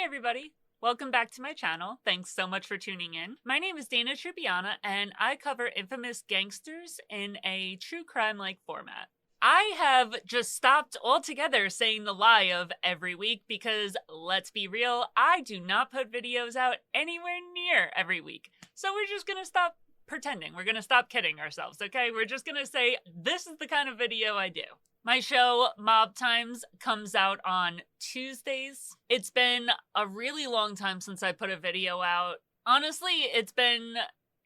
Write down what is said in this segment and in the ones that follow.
everybody. Welcome back to my channel. Thanks so much for tuning in. My name is Dana Trupiana, and I cover infamous gangsters in a true crime-like format. I have just stopped altogether saying the lie of every week because, let's be real, I do not put videos out anywhere near every week. So we're just gonna stop pretending. We're gonna stop kidding ourselves, okay? We're just gonna say, this is the kind of video I do. My show, Mob Times, comes out on Tuesdays. It's been a really long time since I put a video out. Honestly, it's been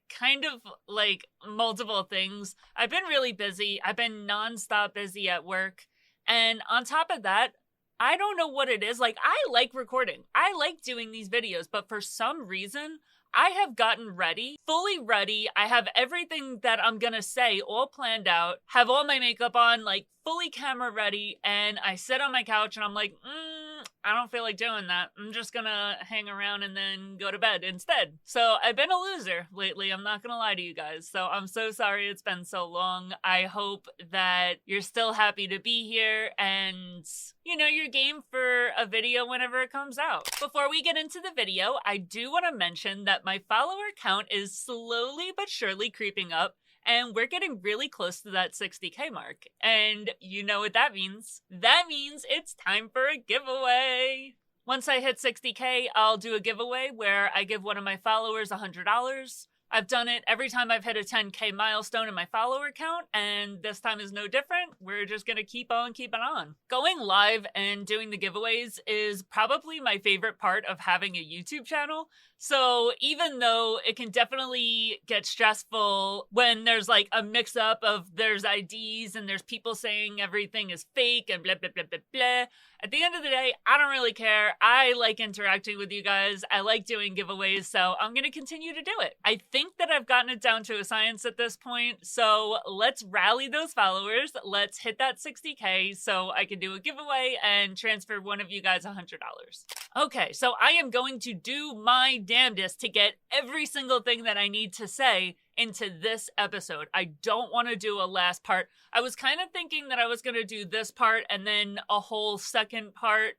kind of like multiple things. I've been really busy. I've been nonstop busy at work. And on top of that, I don't know what it is. Like, I like recording. I like doing these videos, but for some reason, I have gotten ready, fully ready. I have everything that I'm gonna say all planned out, have all my makeup on, like fully camera ready, and I sit on my couch and I'm like, I don't feel like doing that. I'm just gonna hang around and then go to bed instead. So I've been a loser lately, I'm not gonna lie to you guys. So I'm so sorry it's been so long. I hope that you're still happy to be here and, you know, you're game for a video whenever it comes out. Before we get into the video, I do want to mention that my follower count is slowly but surely creeping up. And we're getting really close to that 60K mark. And you know what that means. That means it's time for a giveaway. Once I hit 60K, I'll do a giveaway where I give one of my followers $100. I've done it every time I've hit a 10K milestone in my follower count, and this time is no different. We're just gonna keep on keeping on. Going live and doing the giveaways is probably my favorite part of having a YouTube channel. So even though it can definitely get stressful when there's like a mix up of there's IDs and there's people saying everything is fake and blah, blah, blah, blah, blah. At the end of the day, I don't really care. I like interacting with you guys. I like doing giveaways, so I'm going to continue to do it. I think that I've gotten it down to a science at this point, so let's rally those followers. Let's hit that 60K so I can do a giveaway and transfer one of you guys $100. Okay, so I am going to do my damnedest to get every single thing that I need to say into this episode. I don't want to do a last part. I was kind of thinking that I was going to do this part and then a whole second part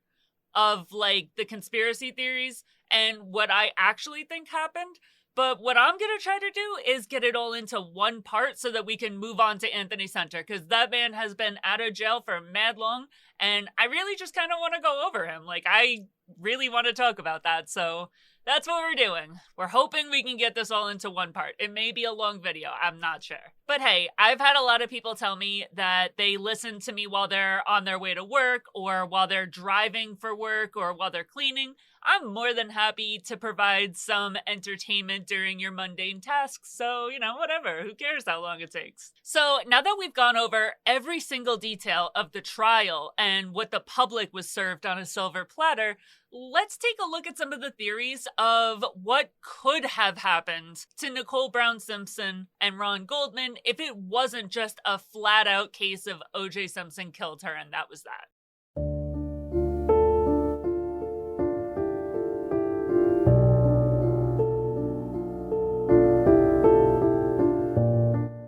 of like the conspiracy theories and what I actually think happened. But what I'm going to try to do is get it all into one part so that we can move on to Anthony Center, because that man has been out of jail for mad long, and I really just kind of want to go over him. Like, I really want to talk about that, so that's what we're doing. We're hoping we can get this all into one part. It may be a long video, I'm not sure. But hey, I've had a lot of people tell me that they listen to me while they're on their way to work, or while they're driving for work, or while they're cleaning. I'm more than happy to provide some entertainment during your mundane tasks, so, you know, whatever. Who cares how long it takes? So now that we've gone over every single detail of the trial and what the public was served on a silver platter, let's take a look at some of the theories of what could have happened to Nicole Brown Simpson and Ron Goldman if it wasn't just a flat-out case of O.J. Simpson killed her and that was that.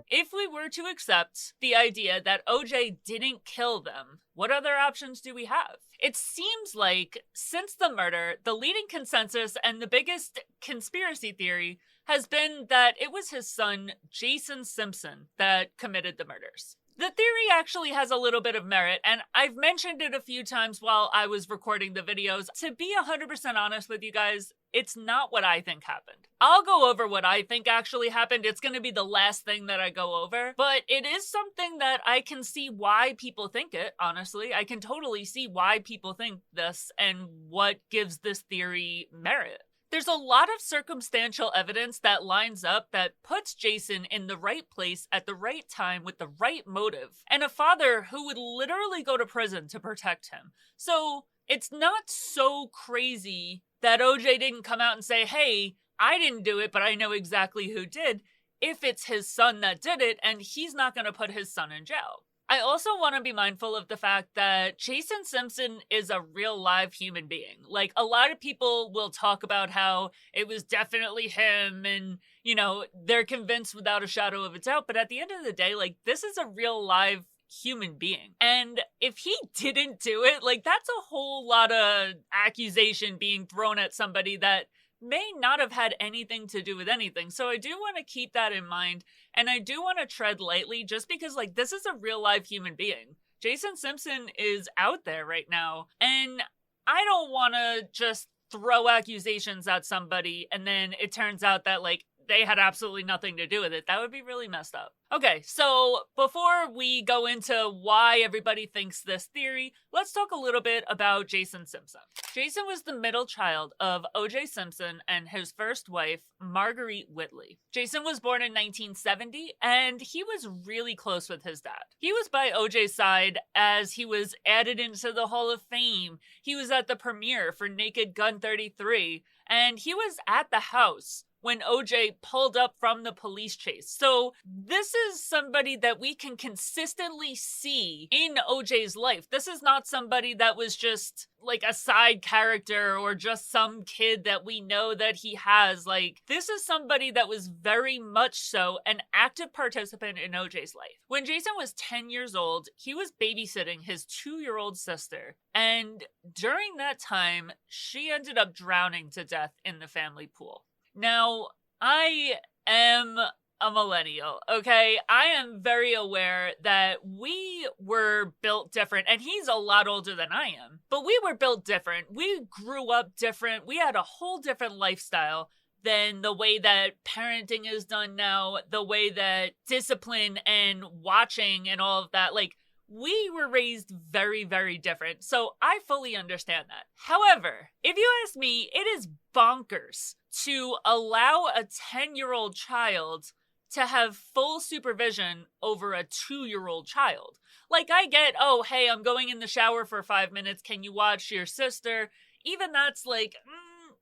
If we were to accept the idea that OJ didn't kill them, what other options do we have? It seems like, since the murder, the leading consensus and the biggest conspiracy theory has been that it was his son, Jason Simpson, that committed the murders. The theory actually has a little bit of merit, and I've mentioned it a few times while I was recording the videos. To be 100% honest with you guys, it's not what I think happened. I'll go over what I think actually happened. It's going to be the last thing that I go over, but it is something that I can see why people think it, honestly. I can totally see why people think this and what gives this theory merit. There's a lot of circumstantial evidence that lines up that puts Jason in the right place at the right time with the right motive, and a father who would literally go to prison to protect him. So it's not so crazy that OJ didn't come out and say, hey, I didn't do it, but I know exactly who did, if it's his son that did it, and he's not going to put his son in jail. I also want to be mindful of the fact that Jason Simpson is a real live human being. Like, a lot of people will talk about how it was definitely him and, you know, they're convinced without a shadow of a doubt. But at the end of the day, like, this is a real live human being. And if he didn't do it, like, that's a whole lot of accusation being thrown at somebody that may not have had anything to do with anything. So I do want to keep that in mind. And I do want to tread lightly just because, like, this is a real live human being. Jason Simpson is out there right now. And I don't want to just throw accusations at somebody and then it turns out that, like, they had absolutely nothing to do with it. That would be really messed up. Okay, so before we go into why everybody thinks this theory, let's talk a little bit about Jason Simpson. Jason was the middle child of O.J. Simpson and his first wife, Marguerite Whitley. Jason was born in 1970, and he was really close with his dad. He was by O.J.'s side as he was added into the Hall of Fame. He was at the premiere for Naked Gun 33, and he was at the house when OJ pulled up from the police chase. So this is somebody that we can consistently see in OJ's life. This is not somebody that was just like a side character or just some kid that we know that he has. Like, this is somebody that was very much so an active participant in OJ's life. When Jason was 10 years old, he was babysitting his 2-year-old sister. And during that time, she ended up drowning to death in the family pool. Now, I am a millennial, okay? I am very aware that we were built different, and he's a lot older than I am, but we were built different. We grew up different. We had a whole different lifestyle than the way that parenting is done now, the way that discipline and watching and all of that, like, we were raised very, very different, so I fully understand that. However, if you ask me, it is bonkers to allow a 10-year-old child to have full supervision over a 2-year-old child. Like, I get, oh, hey, I'm going in the shower for 5 minutes, can you watch your sister? Even that's like,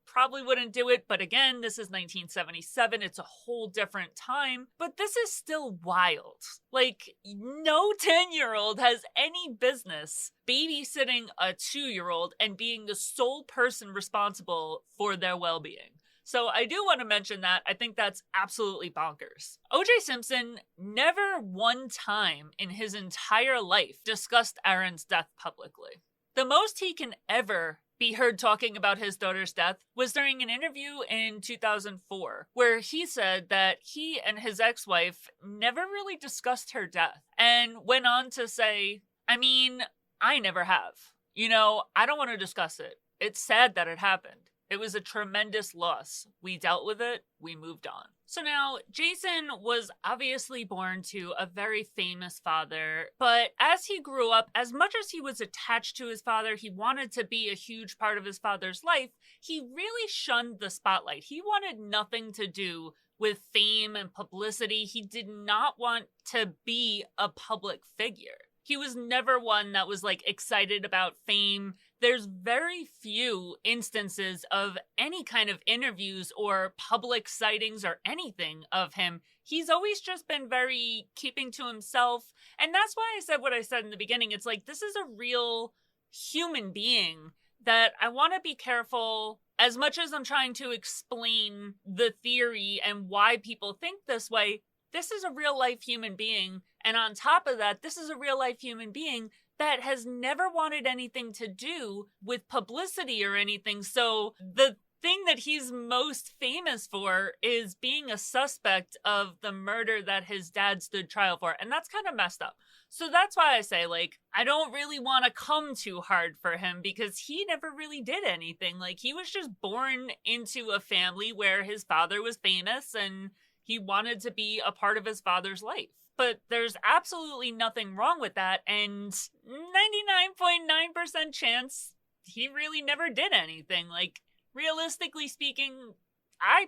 probably wouldn't do it, but again, this is 1977, it's a whole different time, but this is still wild. Like, no 10-year-old has any business babysitting a 2-year-old and being the sole person responsible for their well-being. So I do want to mention that. I think that's absolutely bonkers. O.J. Simpson never one time in his entire life discussed Aaron's death publicly. The most he can ever be heard talking about his daughter's death was during an interview in 2004, where he said that he and his ex-wife never really discussed her death, and went on to say, I mean, I never have. You know, I don't want to discuss it. It's sad that it happened. It was a tremendous loss. We dealt with it. We moved on. So now, Jason was obviously born to a very famous father, but as he grew up, as much as he was attached to his father, he wanted to be a huge part of his father's life, he really shunned the spotlight. He wanted nothing to do with fame and publicity. He did not want to be a public figure. He was never one that was, like, excited about fame. There's very few instances of any kind of interviews or public sightings or anything of him. He's always just been very keeping to himself. And that's why I said what I said in the beginning. It's like, this is a real human being that I want to be careful. As much as I'm trying to explain the theory and why people think this way, this is a real life human being. And on top of that, this is a real life human being that has never wanted anything to do with publicity or anything. So the thing that he's most famous for is being a suspect of the murder that his dad stood trial for. And that's kind of messed up. So that's why I say, like, I don't really want to come too hard for him because he never really did anything. Like, he was just born into a family where his father was famous and he wanted to be a part of his father's life. But there's absolutely nothing wrong with that, and 99.9% chance he really never did anything. Like, realistically speaking, I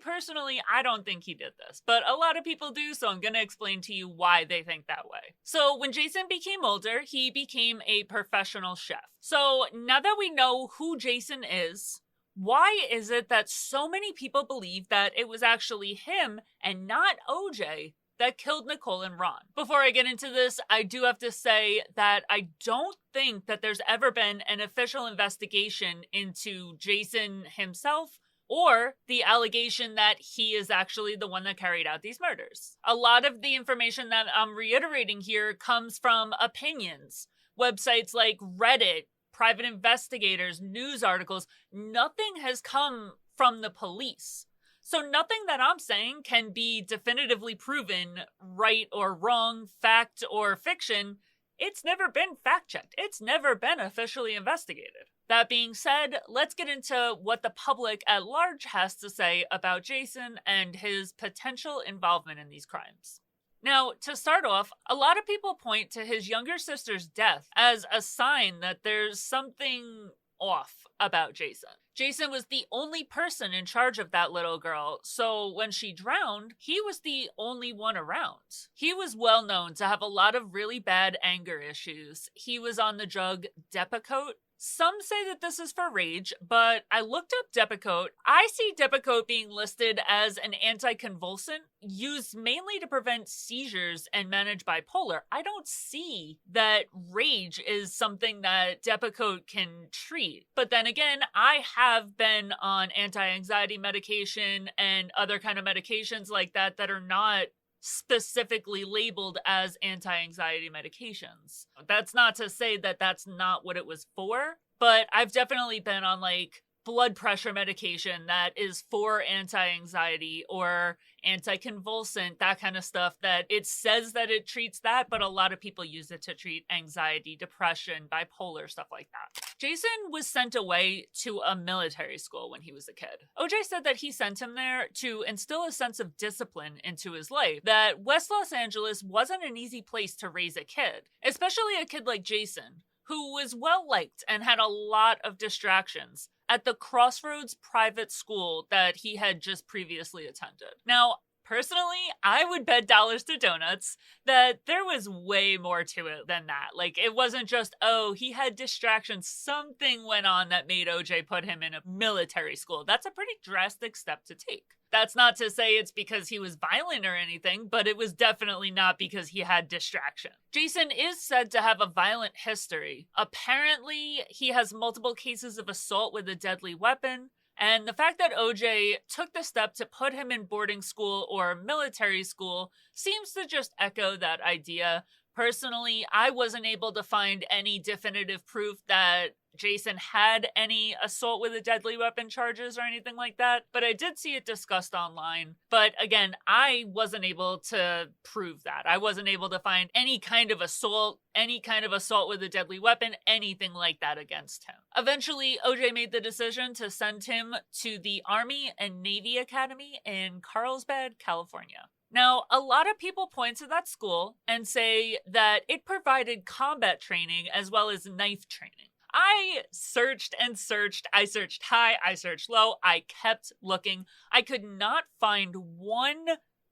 don't think he did this, but a lot of people do, so I'm gonna explain to you why they think that way. So when Jason became older, he became a professional chef. So now that we know who Jason is, why is it that so many people believe that it was actually him and not OJ that killed Nicole and Ron? Before I get into this, I do have to say that I don't think that there's ever been an official investigation into Jason himself or the allegation that he is actually the one that carried out these murders. A lot of the information that I'm reiterating here comes from opinions, websites like Reddit, private investigators, news articles. Nothing has come from the police. So nothing that I'm saying can be definitively proven right or wrong, fact or fiction. It's never been fact-checked. It's never been officially investigated. That being said, let's get into what the public at large has to say about Jason and his potential involvement in these crimes. Now, to start off, a lot of people point to his younger sister's death as a sign that there's something off about Jason. Jason was the only person in charge of that little girl, so when she drowned, he was the only one around. He was well known to have a lot of really bad anger issues. He was on the drug Depakote. Some say that this is for rage, but I looked up Depakote. I see Depakote being listed as an anticonvulsant used mainly to prevent seizures and manage bipolar. I don't see that rage is something that Depakote can treat. But then again, I have been on anti-anxiety medication and other kind of medications like that that are not specifically labeled as anti-anxiety medications. That's not to say that that's not what it was for, but I've definitely been on like blood pressure medication that is for anti-anxiety or anticonvulsant, that kind of stuff, that it says that it treats that, but a lot of people use it to treat anxiety, depression, bipolar, stuff like that. Jason was sent away to a military school when he was a kid. OJ said that he sent him there to instill a sense of discipline into his life, that West Los Angeles wasn't an easy place to raise a kid, especially a kid like Jason, who was well-liked and had a lot of distractions at the Crossroads private school that he had just previously attended. Now, personally, I would bet dollars to donuts that there was way more to it than that. Like, it wasn't just, oh, he had distractions. Something went on that made OJ put him in a military school. That's a pretty drastic step to take. That's not to say it's because he was violent or anything, but it was definitely not because he had distraction. Jason is said to have a violent history. Apparently, he has multiple cases of assault with a deadly weapon, and the fact that OJ took the step to put him in boarding school or military school seems to just echo that idea. Personally, I wasn't able to find any definitive proof that Jason had any assault with a deadly weapon charges or anything like that, but I did see it discussed online. But again, I wasn't able to prove that. I wasn't able to find any kind of assault with a deadly weapon, anything like that against him. Eventually, OJ made the decision to send him to the Army and Navy Academy in Carlsbad, California. Now, a lot of people point to that school and say that it provided combat training as well as knife training. I searched and searched. I searched high, I searched low. I kept looking. I could not find one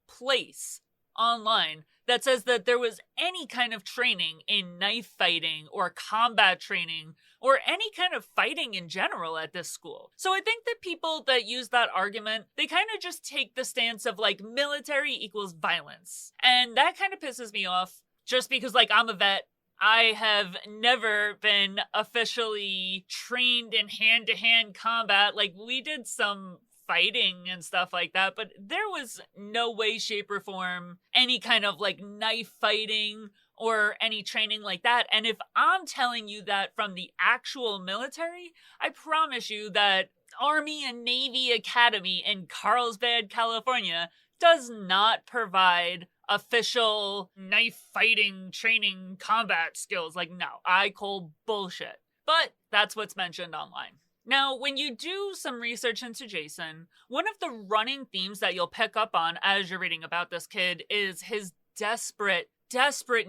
place online that says that there was any kind of training in knife fighting or combat training or any kind of fighting in general at this school. So I think that people that use that argument, they kind of just take the stance of like military equals violence. And that kind of pisses me off just because like I'm a vet. I have never been officially trained in hand-to-hand combat. Like, we did some fighting and stuff like that, but there was no way, shape, or form any kind of, like, knife fighting or any training like that. And if I'm telling you that from the actual military, I promise you that Army and Navy Academy in Carlsbad, California, does not provide official knife fighting training combat skills. Like, no, I call bullshit. But that's what's mentioned online. Now, when you do some research into Jason, one of the running themes that you'll pick up on as you're reading about this kid is his desperate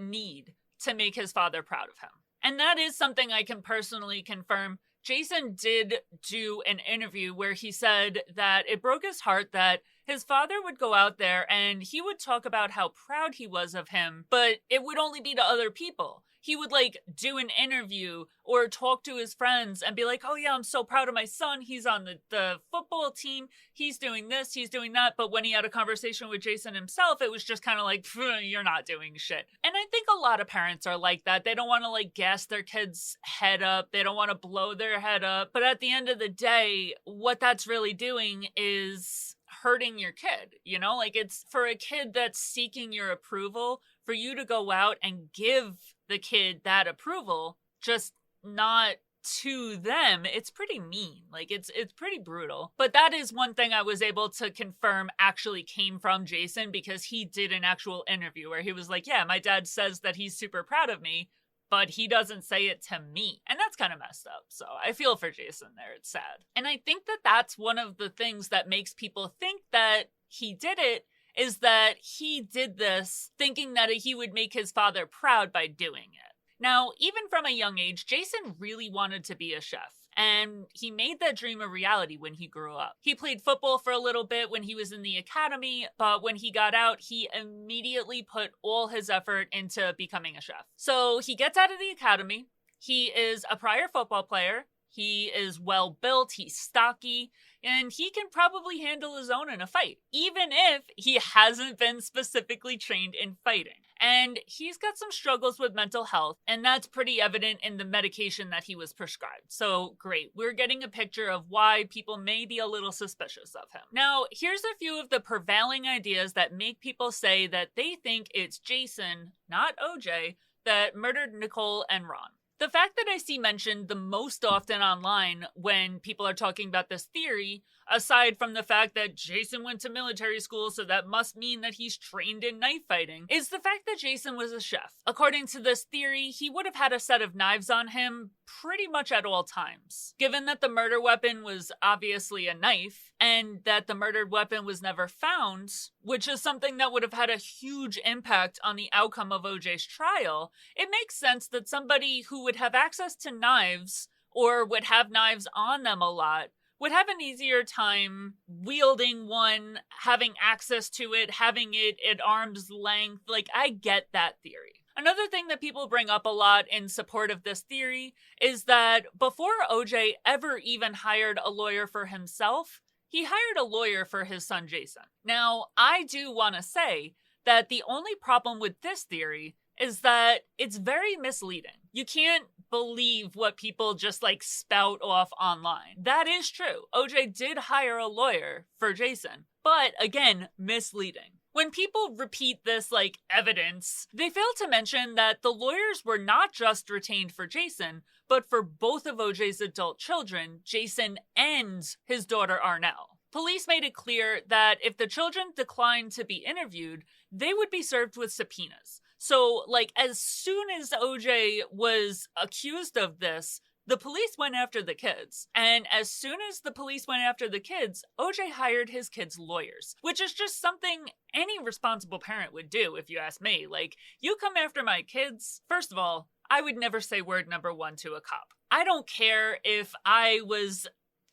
need to make his father proud of him. And that is something I can personally confirm. Jason did do an interview where he said that it broke his heart that his father would go out there and he would talk about how proud he was of him, but it would only be to other people. he would like do an interview or talk to his friends and be like, oh yeah, I'm so proud of my son. He's on the football team. He's doing this, he's doing that. But when he had a conversation with Jason himself, it was just kind of like, you're not doing shit. And I think a lot of parents are like that. They don't want to like gas their kid's head up. They don't want to blow their head up. But at the end of the day, what that's really doing is hurting your kid, you know? Like, it's for a kid that's seeking your approval, for you to go out and give the kid that approval, just not to them, it's pretty mean. Like, it's pretty brutal. But that is one thing I was able to confirm actually came from Jason, because he did an actual interview where he was like, yeah, my dad says that he's super proud of me, but he doesn't say it to me. And that's kind of messed up. So I feel for Jason there. It's sad. And I think that that's one of the things that makes people think that he did it, is that he did this thinking that he would make his father proud by doing it. Now, even from a young age, Jason really wanted to be a chef. And he made that dream a reality when he grew up. He played football for a little bit when he was in the academy, but when he got out, he immediately put all his effort into becoming a chef. So he gets out of the academy. He is a prior football player. He is well built, he's stocky, and he can probably handle his own in a fight, even if he hasn't been specifically trained in fighting. And he's got some struggles with mental health, and that's pretty evident in the medication that he was prescribed. So great, we're getting a picture of why people may be a little suspicious of him. Now, here's a few of the prevailing ideas that make people say that they think it's Jason, not OJ, that murdered Nicole and Ron. The fact that I see mentioned the most often online when people are talking about this theory, aside from the fact that Jason went to military school, so that must mean that he's trained in knife fighting, is the fact that Jason was a chef. According to this theory, he would have had a set of knives on him pretty much at all times. Given that the murder weapon was obviously a knife, and that the murdered weapon was never found, which is something that would have had a huge impact on the outcome of OJ's trial, it makes sense that somebody who would have access to knives, or would have knives on them a lot, would have an easier time wielding one, having access to it, having it at arm's length. Like, I get that theory. Another thing that people bring up a lot in support of this theory is that before OJ ever even hired a lawyer for himself, he hired a lawyer for his son Jason. Now, I do want to say that the only problem with this theory is that it's very misleading. You can't believe what people just like spout off online. That is true. OJ did hire a lawyer for Jason, but again, misleading. When people repeat this like evidence, they fail to mention that the lawyers were not just retained for Jason, but for both of OJ's adult children, Jason and his daughter Arnell. Police made it clear that if the children declined to be interviewed, they would be served with subpoenas. So, like, as soon as OJ was accused of this, the police went after the kids. And as soon as the police went after the kids, OJ hired his kids' lawyers, which is just something any responsible parent would do, if you ask me. Like, you come after my kids, first of all, I would never say word number one to a cop. I don't care if I was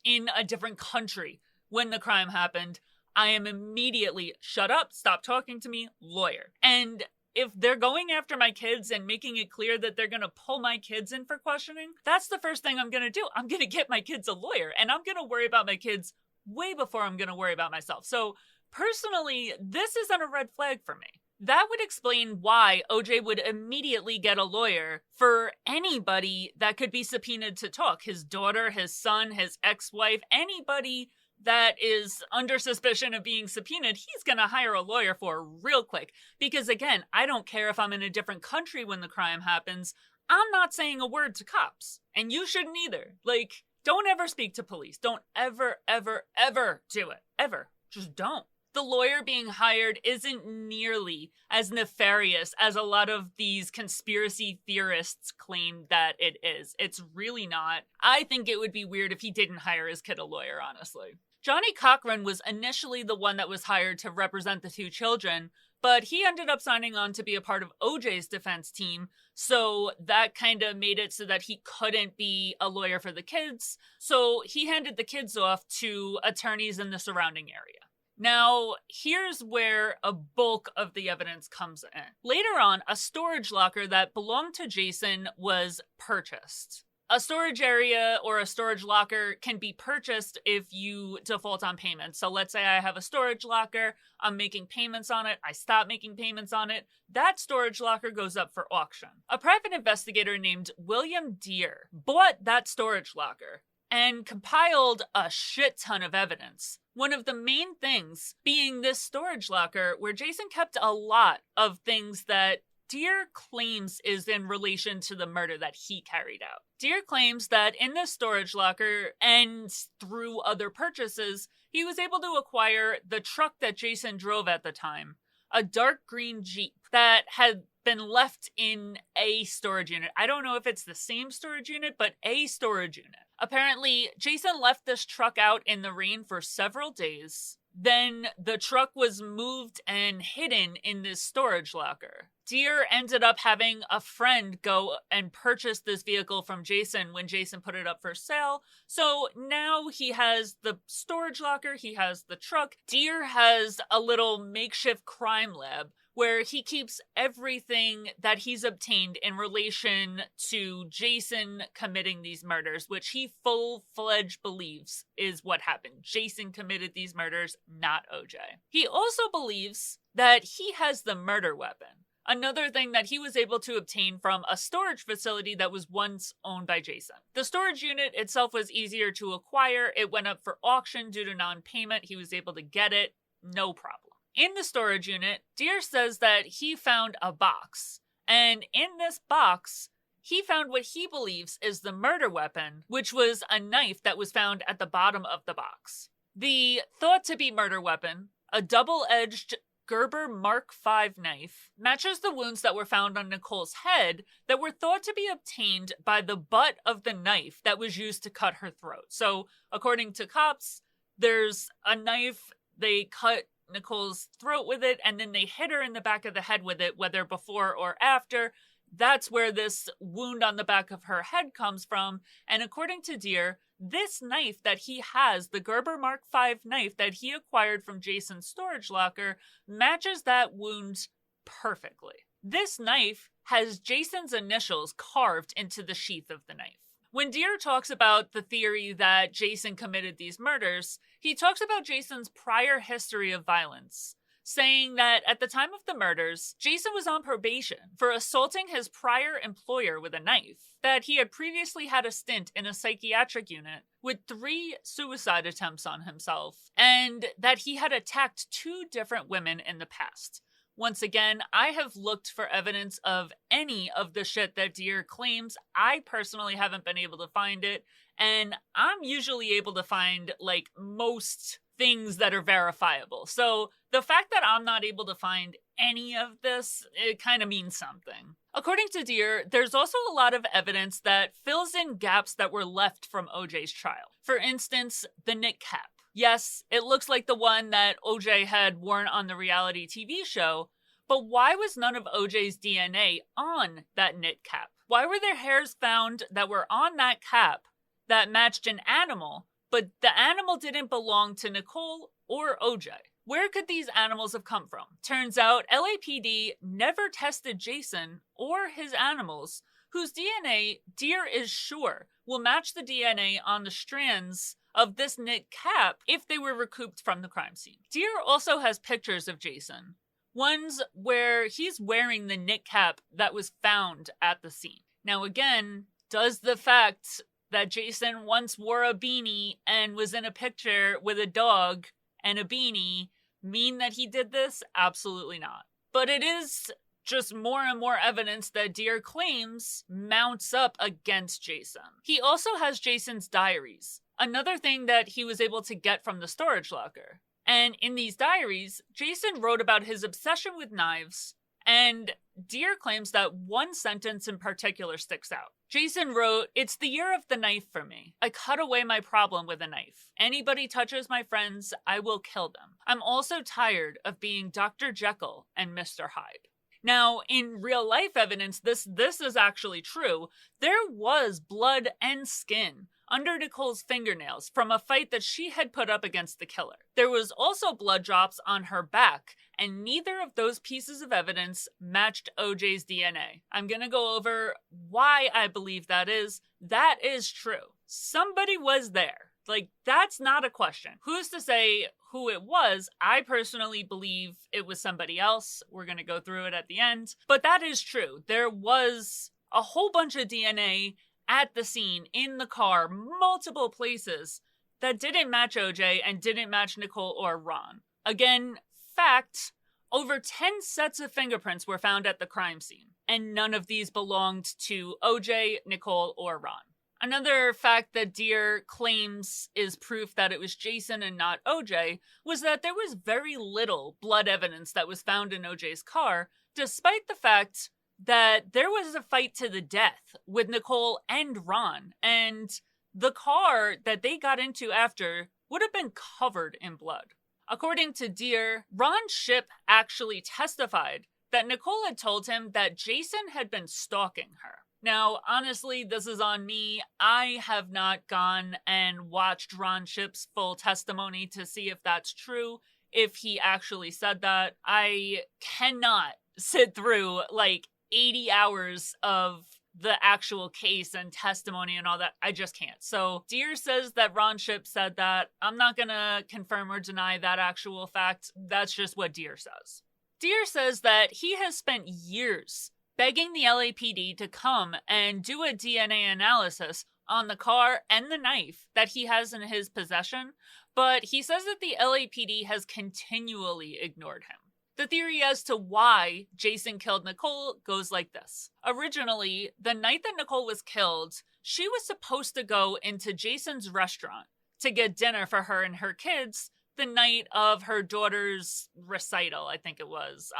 in a different country when the crime happened. I am immediately, shut up, stop talking to me, lawyer. And if they're going after my kids and making it clear that they're going to pull my kids in for questioning, that's the first thing I'm going to do. I'm going to get my kids a lawyer, and I'm going to worry about my kids way before I'm going to worry about myself. So personally, this isn't a red flag for me. That would explain why OJ would immediately get a lawyer for anybody that could be subpoenaed to talk. His daughter, his son, his ex-wife, anybody that is under suspicion of being subpoenaed, he's going to hire a lawyer for real quick. Because again, I don't care if I'm in a different country when the crime happens. I'm not saying a word to cops. And you shouldn't either. Like, don't ever speak to police. Don't ever, ever, ever do it. Ever. Just don't. The lawyer being hired isn't nearly as nefarious as a lot of these conspiracy theorists claim that it is. It's really not. I think it would be weird if he didn't hire his kid a lawyer, honestly. Johnny Cochran was initially the one that was hired to represent the two children, but he ended up signing on to be a part of OJ's defense team, so that kind of made it so that he couldn't be a lawyer for the kids, so he handed the kids off to attorneys in the surrounding area. Now, here's where a bulk of the evidence comes in. Later on, a storage locker that belonged to Jason was purchased. A storage area or a storage locker can be purchased if you default on payments. So let's say I have a storage locker, I'm making payments on it, I stop making payments on it, that storage locker goes up for auction. A private investigator named William Deere bought that storage locker and compiled a shit ton of evidence. One of the main things being this storage locker where Jason kept a lot of things that Deere claims is in relation to the murder that he carried out. Deere claims that in this storage locker and through other purchases, he was able to acquire the truck that Jason drove at the time, a dark green Jeep that had been left in a storage unit. I don't know if it's the same storage unit, but a storage unit. Apparently, Jason left this truck out in the rain for several days. Then the truck was moved and hidden in this storage locker. Deere ended up having a friend go and purchase this vehicle from Jason when Jason put it up for sale. So now he has the storage locker, he has the truck. Deere has a little makeshift crime lab where he keeps everything that he's obtained in relation to Jason committing these murders, which he full-fledged believes is what happened. Jason committed these murders, not OJ. He also believes that he has the murder weapon. Another thing that he was able to obtain from a storage facility that was once owned by Jason. The storage unit itself was easier to acquire. It went up for auction due to non-payment. He was able to get it, no problem. In the storage unit, Deere says that he found a box, and in this box, he found what he believes is the murder weapon, which was a knife that was found at the bottom of the box. The thought to be murder weapon, a double-edged Gerber Mark V knife, matches the wounds that were found on Nicole's head that were thought to be obtained by the butt of the knife that was used to cut her throat. So, according to cops, there's a knife, they cut Nicole's throat with it, and then they hit her in the back of the head with it, whether before or after. That's where this wound on the back of her head comes from. And according to Deere, this knife that he has, the Gerber Mark V knife that he acquired from Jason's storage locker, matches that wound perfectly. This knife has Jason's initials carved into the sheath of the knife. When Deere talks about the theory that Jason committed these murders, he talks about Jason's prior history of violence, saying that at the time of the murders, Jason was on probation for assaulting his prior employer with a knife, that he had previously had a stint in a psychiatric unit with 3 suicide attempts on himself, and that he had attacked 2 different women in the past. Once again, I have looked for evidence of any of the shit that Deere claims. I personally haven't been able to find it, and I'm usually able to find, like, most things that are verifiable. So the fact that I'm not able to find any of this, it kind of means something. According to Deere, there's also a lot of evidence that fills in gaps that were left from OJ's trial. For instance, the knit cap. Yes, it looks like the one that OJ had worn on the reality TV show, but why was none of OJ's DNA on that knit cap? Why were there hairs found that were on that cap that matched an animal, but the animal didn't belong to Nicole or OJ? Where could these animals have come from? Turns out LAPD never tested Jason or his animals, whose DNA Deere is sure will match the DNA on the strands of this knit cap if they were recouped from the crime scene. Deere also has pictures of Jason, ones where he's wearing the knit cap that was found at the scene. Now again, does the fact that Jason once wore a beanie and was in a picture with a dog and a beanie mean that he did this? Absolutely not. But it is just more and more evidence that Deere claims mounts up against Jason. He also has Jason's diaries, another thing that he was able to get from the storage locker. And in these diaries, Jason wrote about his obsession with knives, and Deere claims that one sentence in particular sticks out. Jason wrote, "It's the year of the knife for me. I cut away my problem with a knife. Anybody touches my friends, I will kill them. I'm also tired of being Dr. Jekyll and Mr. Hyde." Now, in real life evidence, this is actually true. There was blood and skin under Nicole's fingernails from a fight that she had put up against the killer. There was also blood drops on her back, and neither of those pieces of evidence matched OJ's DNA. I'm gonna go over why I believe that is. That is true. Somebody was there. Like, that's not a question. Who's to say who it was? I personally believe it was somebody else. We're going to go through it at the end. But that is true. There was a whole bunch of DNA at the scene, in the car, multiple places that didn't match OJ and didn't match Nicole or Ron. Again, fact, over 10 sets of fingerprints were found at the crime scene, and none of these belonged to OJ, Nicole, or Ron. Another fact that Deere claims is proof that it was Jason and not OJ was that there was very little blood evidence that was found in OJ's car, despite the fact that there was a fight to the death with Nicole and Ron, and the car that they got into after would have been covered in blood. According to Deere, Ron Shipp actually testified that Nicole had told him that Jason had been stalking her. Now, honestly, this is on me. I have not gone and watched Ron Shipp's full testimony to see if that's true, if he actually said that. I cannot sit through like 80 hours of the actual case and testimony and all that. I just can't. So Deere says that Ron Shipp said that. I'm not going to confirm or deny that actual fact. That's just what Deere says. Deere says that he has spent years begging the LAPD to come and do a DNA analysis on the car and the knife that he has in his possession, but he says that the LAPD has continually ignored him. The theory as to why Jason killed Nicole goes like this. Originally, the night that Nicole was killed, she was supposed to go into Jason's restaurant to get dinner for her and her kids the night of her daughter's recital, I think it was.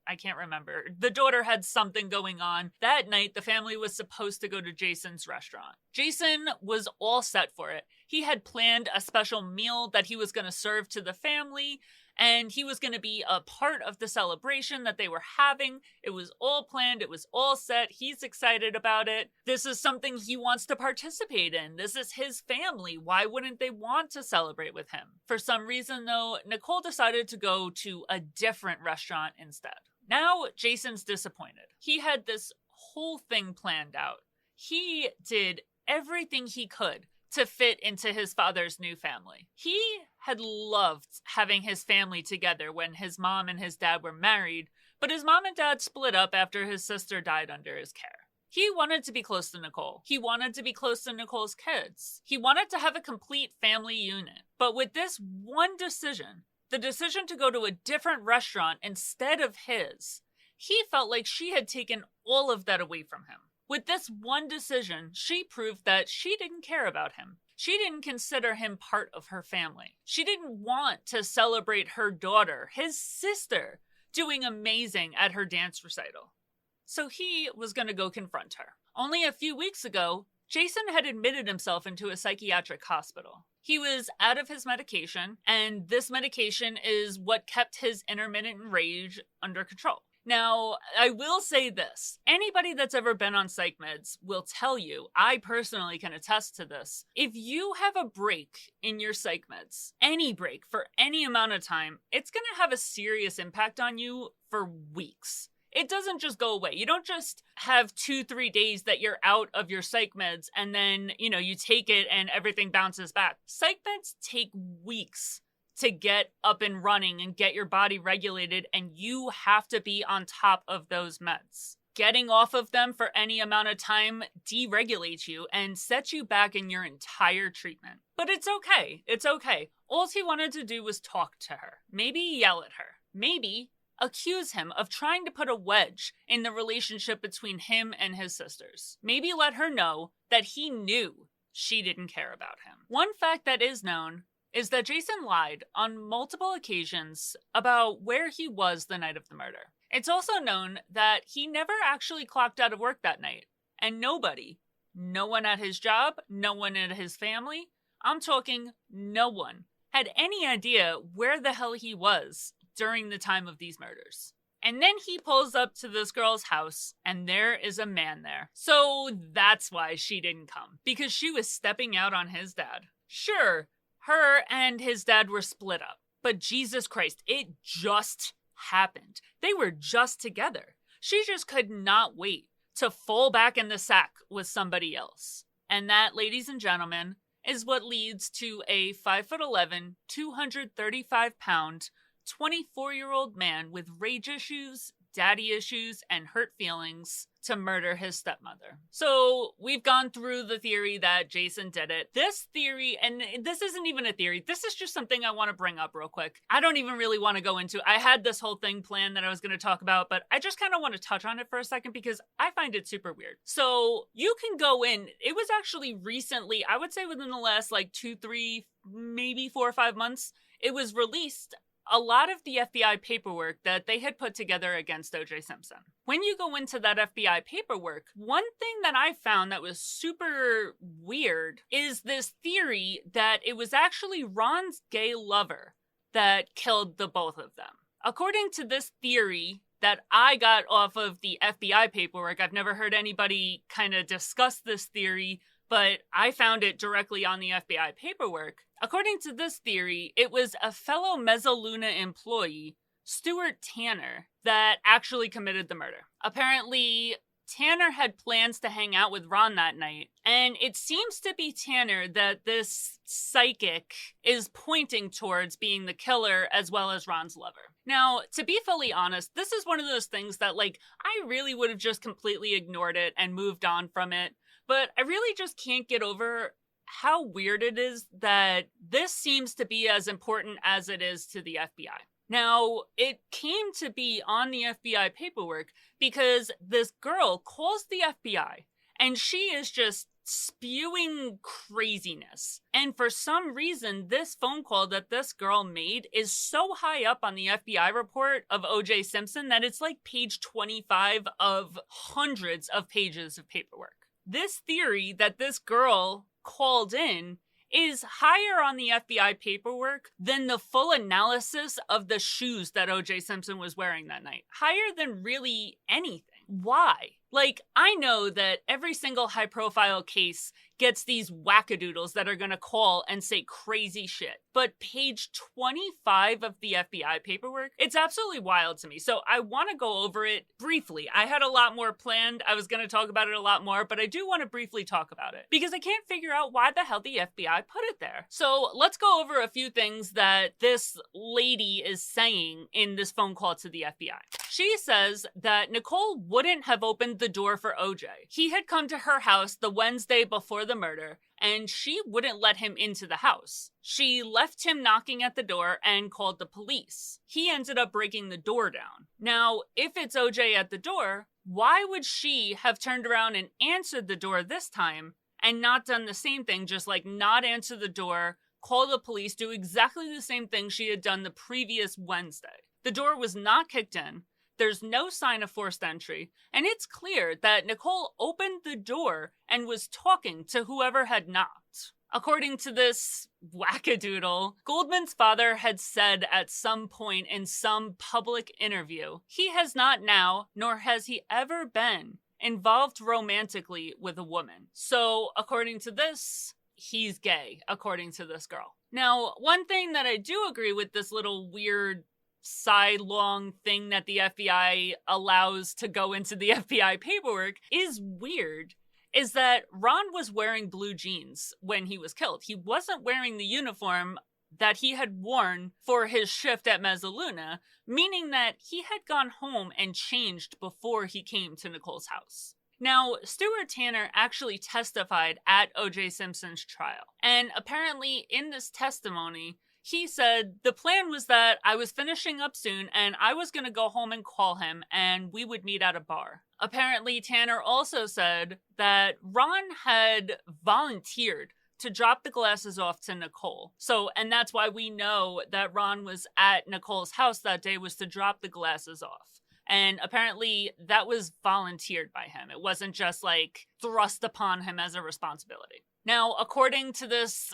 I can't remember. The daughter had something going on. That night, the family was supposed to go to Jason's restaurant. Jason was all set for it. He had planned a special meal that he was going to serve to the family, and he was going to be a part of the celebration that they were having. It was all planned. It was all set. He's excited about it. This is something he wants to participate in. This is his family. Why wouldn't they want to celebrate with him? For some reason, though, Nicole decided to go to a different restaurant instead. Now, Jason's disappointed. He had this whole thing planned out. He did everything he could to fit into his father's new family. He had loved having his family together when his mom and his dad were married, but his mom and dad split up after his sister died under his care. He wanted to be close to Nicole. He wanted to be close to Nicole's kids. He wanted to have a complete family unit. But with this one decision, the decision to go to a different restaurant instead of his, he felt like she had taken all of that away from him. With this one decision, she proved that she didn't care about him. She didn't consider him part of her family. She didn't want to celebrate her daughter, his sister, doing amazing at her dance recital. So he was going to go confront her. Only a few weeks ago, Jason had admitted himself into a psychiatric hospital. He was out of his medication, and this medication is what kept his intermittent rage under control. Now, I will say this. Anybody that's ever been on psych meds will tell you, I personally can attest to this, if you have a break in your psych meds, any break for any amount of time, it's going to have a serious impact on you for weeks. It doesn't just go away. You don't just have 2-3 days that you're out of your psych meds and then, you take it and everything bounces back. Psych meds take weeks to get up and running and get your body regulated, and you have to be on top of those meds. Getting off of them for any amount of time deregulates you and sets you back in your entire treatment. But it's okay. It's okay. All he wanted to do was talk to her. Maybe yell at her. Maybe accuse him of trying to put a wedge in the relationship between him and his sisters. Maybe let her know that he knew she didn't care about him. One fact that is known is that Jason lied on multiple occasions about where he was the night of the murder. It's also known that he never actually clocked out of work that night, and no one at his job, no one at his family, I'm talking no one, had any idea where the hell he was during the time of these murders. And then he pulls up to this girl's house, and there is a man there. So that's why she didn't come, because she was stepping out on his dad. Sure, her and his dad were split up, but Jesus Christ, it just happened. They were just together. She just could not wait to fall back in the sack with somebody else. And that, ladies and gentlemen, is what leads to a 5'11", 235-pound, 24-year-old man with rage issues, daddy issues, and hurt feelings to murder his stepmother. So we've gone through the theory that Jason did it. This theory, and this isn't even a theory, this is just something I want to bring up real quick. I don't even really want to go into, I had this whole thing planned that I was going to talk about, but I just kind of want to touch on it for a second because I find it super weird. So you can go in, it was actually recently, I would say within the last like 2, 3, maybe 4 or 5 months, it was released a lot of the FBI paperwork that they had put together against O.J. Simpson. When you go into that FBI paperwork, one thing that I found that was super weird is this theory that it was actually Ron's gay lover that killed the both of them. According to this theory that I got off of the FBI paperwork, I've never heard anybody kind of discuss this theory, but I found it directly on the FBI paperwork. According to this theory, it was a fellow Mezzaluna employee, Stuart Tanner, that actually committed the murder. Apparently, Tanner had plans to hang out with Ron that night, and it seems to be Tanner that this psychic is pointing towards being the killer as well as Ron's lover. Now, to be fully honest, this is one of those things that, like, I really would have just completely ignored it and moved on from it, but I really just can't get over how weird it is that this seems to be as important as it is to the FBI. Now, it came to be on the FBI paperwork because this girl calls the FBI and she is just spewing craziness. And for some reason, this phone call that this girl made is so high up on the FBI report of O.J. Simpson that it's like page 25 of hundreds of pages of paperwork. This theory that this girl called in is higher on the FBI paperwork than the full analysis of the shoes that O.J. Simpson was wearing that night. Higher than really anything. Why? Like, I know that every single high-profile case gets these wackadoodles that are going to call and say crazy shit. But page 25 of the FBI paperwork, it's absolutely wild to me. So I want to go over it briefly. I had a lot more planned. I was going to talk about it a lot more, but I do want to briefly talk about it because I can't figure out why the hell the FBI put it there. So let's go over a few things that this lady is saying in this phone call to the FBI. She says that Nicole wouldn't have opened the door for OJ. He had come to her house the Wednesday before the murder, and she wouldn't let him into the house. She left him knocking at the door and called the police. He ended up breaking the door down. Now, if it's OJ at the door, why would she have turned around and answered the door this time and not done the same thing, just like not answer the door, call the police, do exactly the same thing she had done the previous Wednesday? The door was not kicked in. There's no sign of forced entry, and it's clear that Nicole opened the door and was talking to whoever had knocked. According to this wackadoodle, Goldman's father had said at some point in some public interview, he has not now, nor has he ever been, involved romantically with a woman. So, according to this, he's gay, according to this girl. Now, one thing that I do agree with this little weird sidelong thing that the FBI allows to go into the FBI paperwork is weird, is that Ron was wearing blue jeans when he was killed. He wasn't wearing the uniform that he had worn for his shift at Mezzaluna, meaning that he had gone home and changed before he came to Nicole's house. Now, Stuart Tanner actually testified at O.J. Simpson's trial, and apparently in this testimony, he said, the plan was that I was finishing up soon and I was going to go home and call him and we would meet at a bar. Apparently, Tanner also said that Ron had volunteered to drop the glasses off to Nicole. And that's why we know that Ron was at Nicole's house that day, was to drop the glasses off. And apparently that was volunteered by him. It wasn't just like thrust upon him as a responsibility. Now, according to this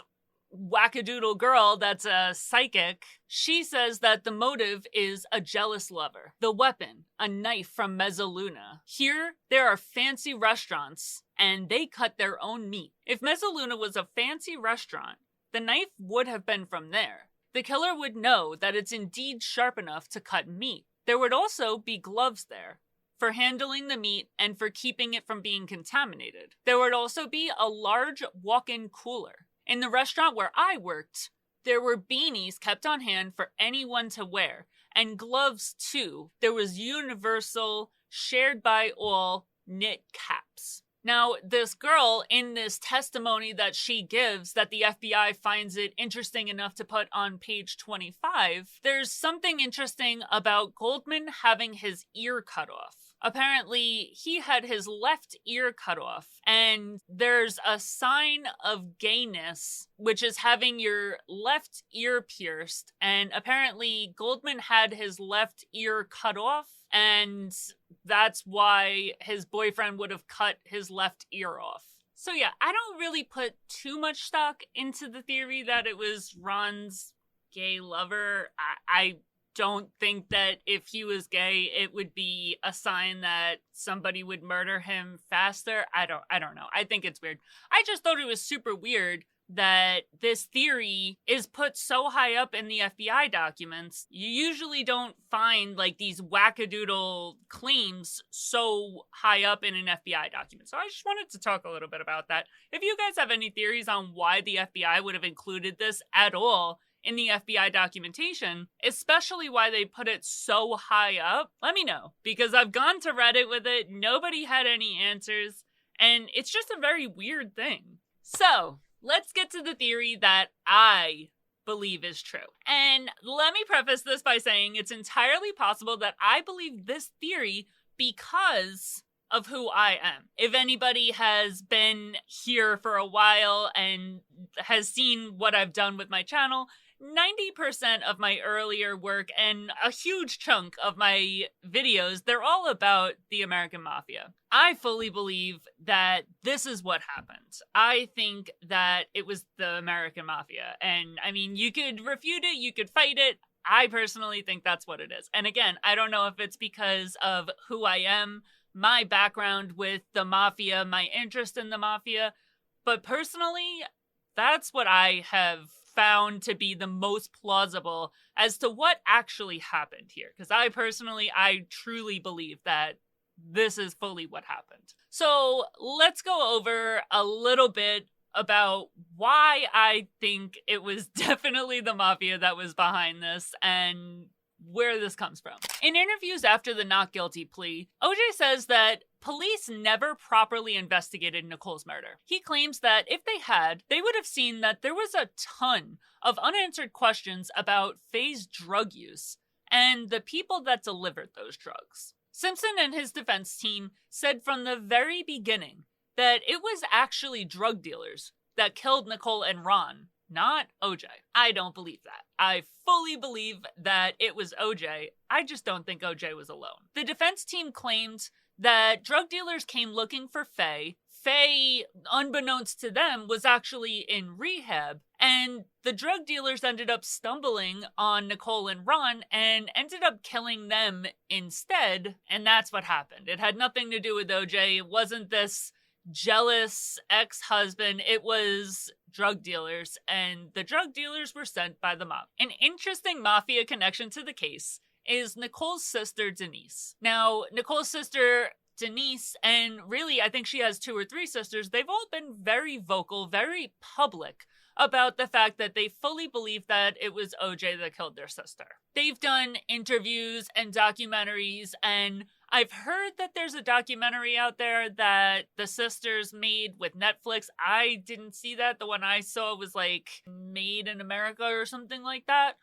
wackadoodle girl that's a psychic, she says that the motive is a jealous lover. The weapon, a knife from Mezzaluna. Here, there are fancy restaurants, and they cut their own meat. If Mezzaluna was a fancy restaurant, the knife would have been from there. The killer would know that it's indeed sharp enough to cut meat. There would also be gloves there, for handling the meat and for keeping it from being contaminated. There would also be a large walk-in cooler. In the restaurant where I worked, there were beanies kept on hand for anyone to wear, and gloves too. There was universal, shared by all, knit caps. Now, this girl, in this testimony that she gives that the FBI finds it interesting enough to put on page 25, there's something interesting about Goldman having his ear cut off. Apparently, he had his left ear cut off, and there's a sign of gayness, which is having your left ear pierced, and apparently Goldman had his left ear cut off, and that's why his boyfriend would have cut his left ear off. So yeah, I don't really put too much stock into the theory that it was Ron's gay lover. I don't think that if he was gay, it would be a sign that somebody would murder him faster. I don't know. I think it's weird. I just thought it was super weird that this theory is put so high up in the FBI documents. You usually don't find like these wackadoodle claims so high up in an FBI document. So I just wanted to talk a little bit about that. If you guys have any theories on why the FBI would have included this at all in the FBI documentation, especially why they put it so high up, let me know, because I've gone to Reddit with it. Nobody had any answers, and it's just a very weird thing. So let's get to the theory that I believe is true. And let me preface this by saying it's entirely possible that I believe this theory because of who I am. If anybody has been here for a while and has seen what I've done with my channel, 90% of my earlier work and a huge chunk of my videos, they're all about the American Mafia. I fully believe that this is what happened. I think that it was the American Mafia. And I mean, you could refute it, you could fight it. I personally think that's what it is. And again, I don't know if it's because of who I am, my background with the Mafia, my interest in the Mafia, but personally, that's what I have found to be the most plausible as to what actually happened here. Because I truly believe that this is fully what happened. So let's go over a little bit about why I think it was definitely the Mafia that was behind this and where this comes from. In interviews after the not guilty plea, OJ says that police never properly investigated Nicole's murder. He claims that if they had, they would have seen that there was a ton of unanswered questions about Faye's drug use and the people that delivered those drugs. Simpson and his defense team said from the very beginning that it was actually drug dealers that killed Nicole and Ron, not OJ. I don't believe that. I fully believe that it was OJ. I just don't think OJ was alone. The defense team claimed that drug dealers came looking for Faye. Faye, unbeknownst to them, was actually in rehab, and the drug dealers ended up stumbling on Nicole and Ron and ended up killing them instead, and that's what happened. It had nothing to do with OJ. It wasn't this jealous ex-husband. It was drug dealers, and the drug dealers were sent by the mob. An interesting Mafia connection to the case is Nicole's sister, Denise. Now, Nicole's sister, Denise, and really I think she has 2 or 3 sisters, they've all been very vocal, very public about the fact that they fully believe that it was OJ that killed their sister. They've done interviews and documentaries, and I've heard that there's a documentary out there that the sisters made with Netflix. I didn't see that. The one I saw was like Made in America or something like that.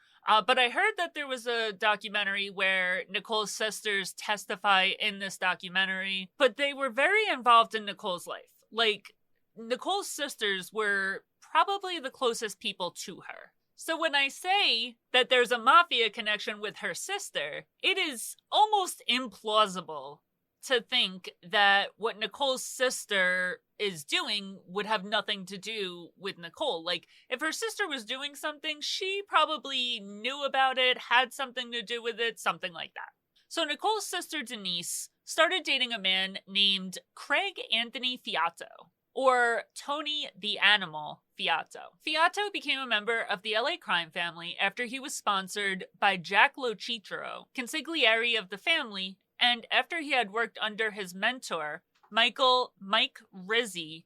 But I heard that there was a documentary where Nicole's sisters testify in this documentary, but they were very involved in Nicole's life. Like, Nicole's sisters were probably the closest people to her. So when I say that there's a Mafia connection with her sister, it is almost implausible to think that what Nicole's sister is doing would have nothing to do with Nicole. Like, if her sister was doing something, she probably knew about it, had something to do with it, something like that. So Nicole's sister, Denise, started dating a man named Craig Anthony Fiato, or Tony the Animal Fiato. Fiato became a member of the LA crime family after he was sponsored by Jack Locitro, consigliere of the family, and after he had worked under his mentor, Mike Rizzitello,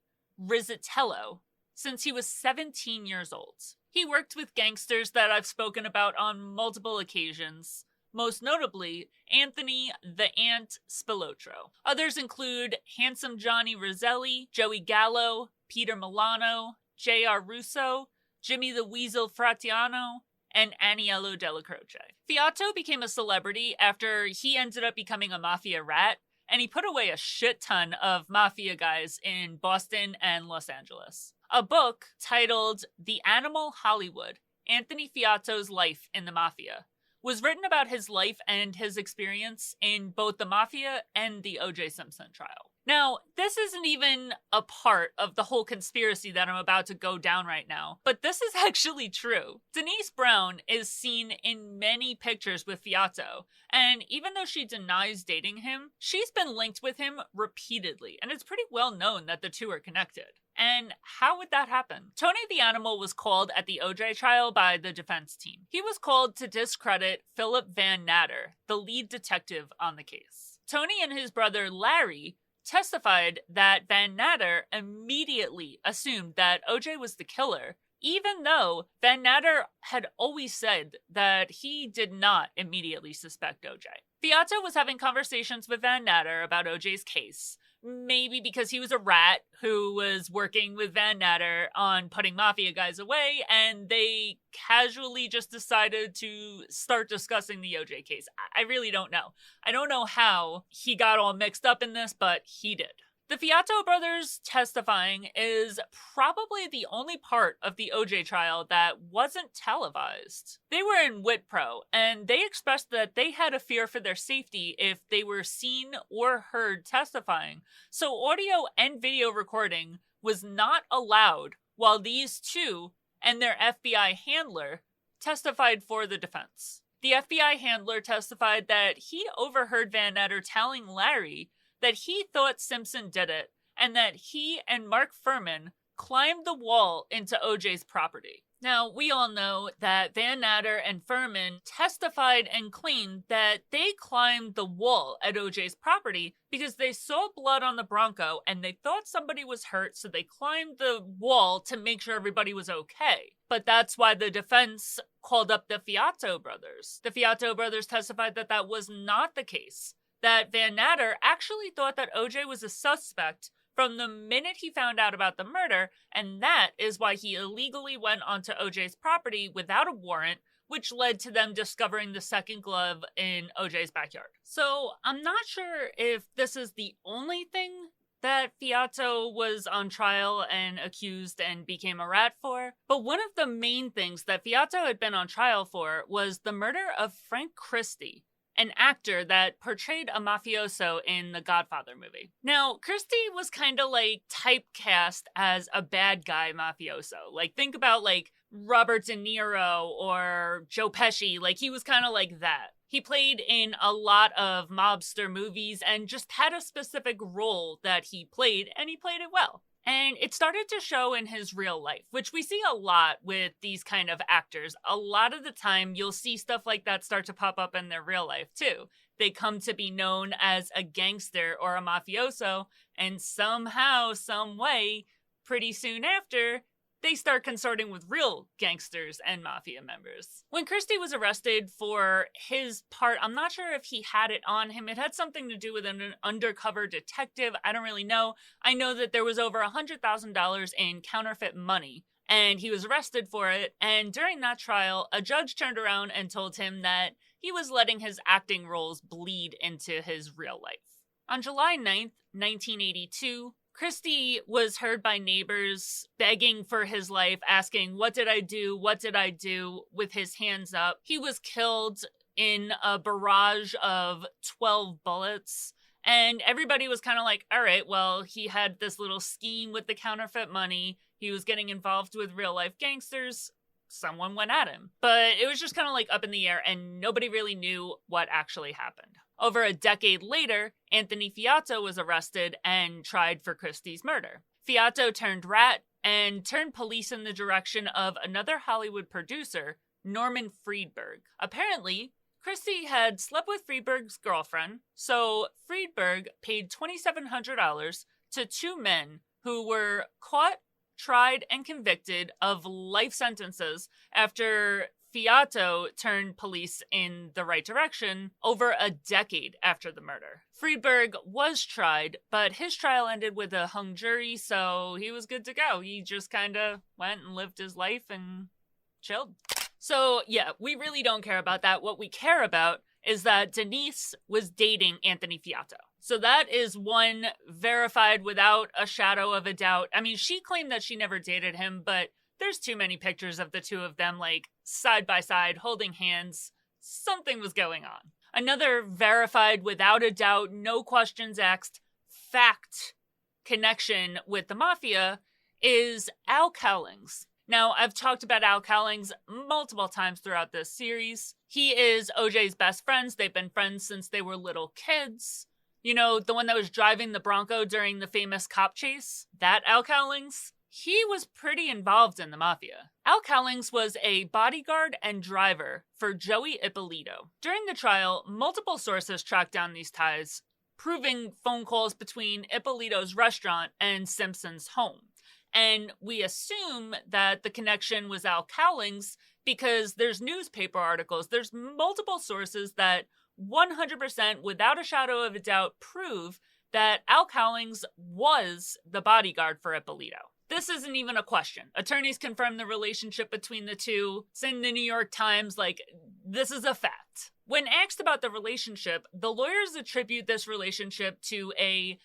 since he was 17 years old. He worked with gangsters that I've spoken about on multiple occasions, most notably Anthony the Ant Spilotro. Others include Handsome Johnny Roselli, Joey Gallo, Peter Milano, J.R. Russo, Jimmy the Weasel Fratiano, and Aniello Della Croce. Fiato became a celebrity after he ended up becoming a Mafia rat, and he put away a shit ton of Mafia guys in Boston and Los Angeles. A book titled The Animal Hollywood, Anthony Fiato's Life in the Mafia, was written about his life and his experience in both the Mafia and the O.J. Simpson trial. Now, this isn't even a part of the whole conspiracy that I'm about to go down right now, but this is actually true. Denise Brown is seen in many pictures with Fiato, and even though she denies dating him, she's been linked with him repeatedly, and it's pretty well known that the two are connected. And how would that happen? Tony the Animal was called at the OJ trial by the defense team. He was called to discredit Philip Van Natter, the lead detective on the case. Tony and his brother Larry testified that Van Natter immediately assumed that OJ was the killer, even though Van Natter had always said that he did not immediately suspect OJ. Fiato was having conversations with Van Natter about OJ's case, maybe because he was a rat who was working with Van Natter on putting Mafia guys away, and they casually just decided to start discussing the OJ case. I really don't know. I don't know how he got all mixed up in this, but he did. The Fiato brothers testifying is probably the only part of the OJ trial that wasn't televised. They were in WitPro, and they expressed that they had a fear for their safety if they were seen or heard testifying, so audio and video recording was not allowed while these two and their FBI handler testified for the defense. The FBI handler testified that he overheard Van Natter telling Larry that he thought Simpson did it, and that he and Mark Fuhrman climbed the wall into OJ's property. Now, we all know that Van Natter and Fuhrman testified and claimed that they climbed the wall at OJ's property because they saw blood on the Bronco and they thought somebody was hurt, so they climbed the wall to make sure everybody was okay. But that's why the defense called up the Fiato brothers. The Fiato brothers testified that that was not the case, that Van Natter actually thought that OJ was a suspect from the minute he found out about the murder, and that is why he illegally went onto OJ's property without a warrant, which led to them discovering the second glove in OJ's backyard. So I'm not sure if this is the only thing that Fiato was on trial and accused and became a rat for, but one of the main things that Fiato had been on trial for was the murder of Frank Christi, an actor that portrayed a mafioso in the Godfather movie. Now, Christi was kind of like typecast as a bad guy mafioso. Like, think about like Robert De Niro or Joe Pesci. Like, he was kind of like that. He played in a lot of mobster movies and just had a specific role that he played, and he played it well. And it started to show in his real life, which we see a lot with these kind of actors. A lot of the time, you'll see stuff like that start to pop up in their real life, too. They come to be known as a gangster or a mafioso, and somehow, some way, pretty soon after, they start consorting with real gangsters and mafia members. When Christi was arrested for his part, I'm not sure if he had it on him. It had something to do with an undercover detective. I don't really know. I know that there was over $100,000 in counterfeit money, and he was arrested for it. And during that trial, a judge turned around and told him that he was letting his acting roles bleed into his real life. On July 9th, 1982, Christi was heard by neighbors begging for his life, asking, "What did I do? What did I do?" with his hands up. He was killed in a barrage of 12 bullets, And everybody was kind of like, all right, well, he had this little scheme with the counterfeit money. He was getting involved with real life gangsters. Someone went at him. But it was just kind of like up in the air, and nobody really knew what actually happened. Over a decade later, Anthony Fiato was arrested and tried for Christi's murder. Fiato turned rat and turned police in the direction of another Hollywood producer, Norman Friedberg. Apparently, Christi had slept with Friedberg's girlfriend, so Friedberg paid $2,700 to two men who were caught, tried, and convicted of life sentences after Fiato turned police in the right direction over a decade after the murder. Friedberg was tried, but his trial ended with a hung jury, so he was good to go. He just kind of went and lived his life and chilled. So yeah, we really don't care about that. What we care about is that Denise was dating Anthony Fiato. So that is one verified without a shadow of a doubt. I mean, she claimed that she never dated him, but there's too many pictures of the two of them, like, side by side, holding hands. Something was going on. Another verified without a doubt, no questions asked, fact connection with the Mafia is Al Cowlings. Now, I've talked about Al Cowlings multiple times throughout this series. He is OJ's best friends. They've been friends since they were little kids. You know, the one that was driving the Bronco during the famous cop chase? That Al Cowlings? He was pretty involved in the Mafia. Al Cowlings was a bodyguard and driver for Joey Ippolito. During the trial, multiple sources tracked down these ties, proving phone calls between Ippolito's restaurant and Simpson's home. And we assume that the connection was Al Cowlings because there's newspaper articles, there's multiple sources that 100% without a shadow of a doubt prove that Al Cowlings was the bodyguard for Ippolito. This isn't even a question. Attorneys confirm the relationship between the two. It's in the New York Times, like, this is a fact. When asked about the relationship, the lawyers attribute this relationship to a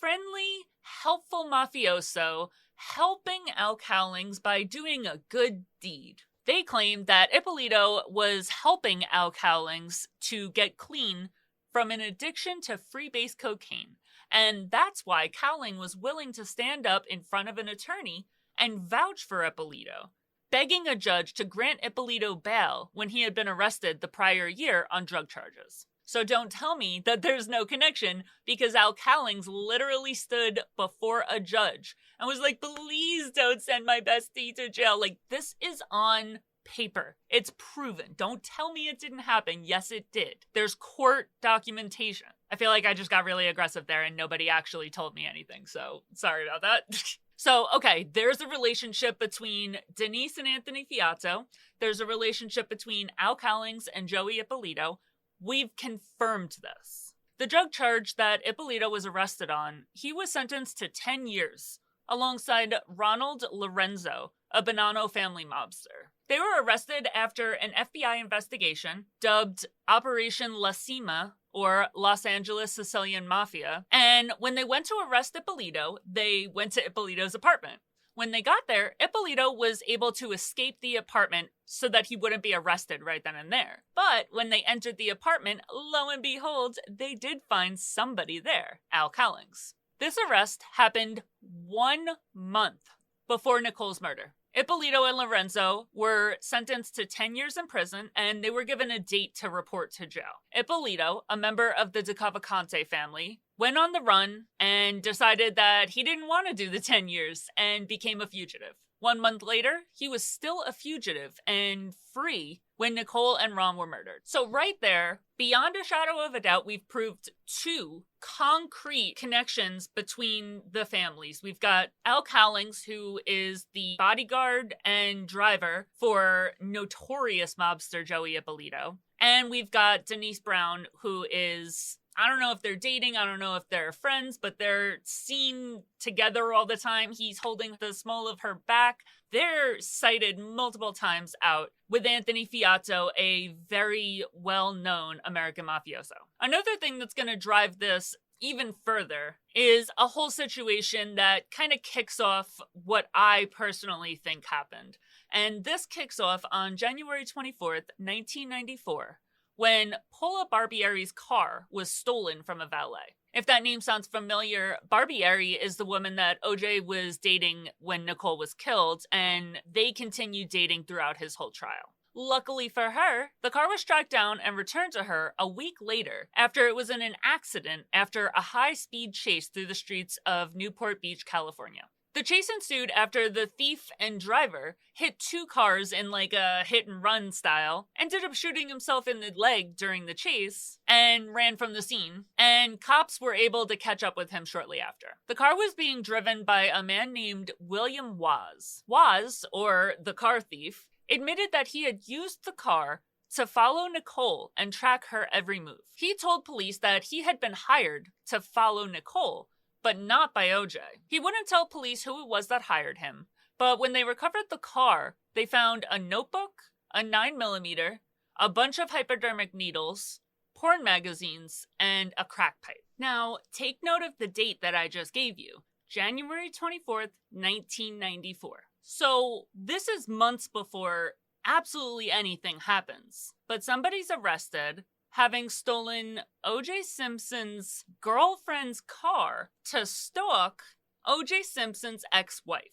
friendly, helpful mafioso helping Al Cowlings by doing a good deed. They claim that Ippolito was helping Al Cowlings to get clean from an addiction to freebase cocaine. And that's why Cowling was willing to stand up in front of an attorney and vouch for Ippolito, begging a judge to grant Ippolito bail when he had been arrested the prior year on drug charges. So don't tell me that there's no connection, because Al Cowlings literally stood before a judge and was like, please don't send my bestie to jail. Like, this is on paper. It's proven. Don't tell me it didn't happen. Yes, it did. There's court documentation. I feel like I just got really aggressive there and nobody actually told me anything, so sorry about that. So, okay, there's a relationship between Denise and Anthony Fiato. There's a relationship between Al Cowlings and Joey Ippolito. We've confirmed this. The drug charge that Ippolito was arrested on, he was sentenced to 10 years, alongside Ronald Lorenzo, a Bonanno family mobster. They were arrested after an FBI investigation dubbed Operation La Cima, or Los Angeles Sicilian Mafia, and when they went to arrest Ippolito, they went to Ippolito's apartment. When they got there, Ippolito was able to escape the apartment so that he wouldn't be arrested right then and there. But when they entered the apartment, lo and behold, they did find somebody there, Al Cowlings. This arrest happened 1 month before Nicole's murder. Ippolito and Lorenzo were sentenced to 10 years in prison, and they were given a date to report to jail. Ippolito, a member of the De Cavalcante family, went on the run and decided that he didn't want to do the 10 years and became a fugitive. 1 month later, he was still a fugitive and free when Nicole and Ron were murdered. So right there, beyond a shadow of a doubt, we've proved 2 concrete connections between the families. We've got Al Cowlings, who is the bodyguard and driver for notorious mobster Joey Ippolito. And we've got Denise Brown, who is, I don't know if they're dating, I don't know if they're friends, but they're seen together all the time. He's holding the small of her back. They're cited multiple times out with Anthony Fiato, a very well-known American mafioso. Another thing that's going to drive this even further is a whole situation that kind of kicks off what I personally think happened. And this kicks off on January 24th, 1994, when Paula Barbieri's car was stolen from a valet. If that name sounds familiar, Barbieri is the woman that OJ was dating when Nicole was killed, and they continued dating throughout his whole trial. Luckily for her, the car was tracked down and returned to her a week later after it was in an accident after a high-speed chase through the streets of Newport Beach, California. The chase ensued after the thief and driver hit two cars in like a hit-and-run style, ended up shooting himself in the leg during the chase, and ran from the scene, and cops were able to catch up with him shortly after. The car was being driven by a man named William Waz. Waz, or the car thief, admitted that he had used the car to follow Nicole and track her every move. He told police that he had been hired to follow Nicole, but not by OJ. He wouldn't tell police who it was that hired him, but when they recovered the car, they found a notebook, a 9mm, a bunch of hypodermic needles, porn magazines, and a crack pipe. Now, take note of the date that I just gave you, January 24th, 1994. So this is months before absolutely anything happens, but somebody's arrested, having stolen O.J. Simpson's girlfriend's car to stalk O.J. Simpson's ex-wife.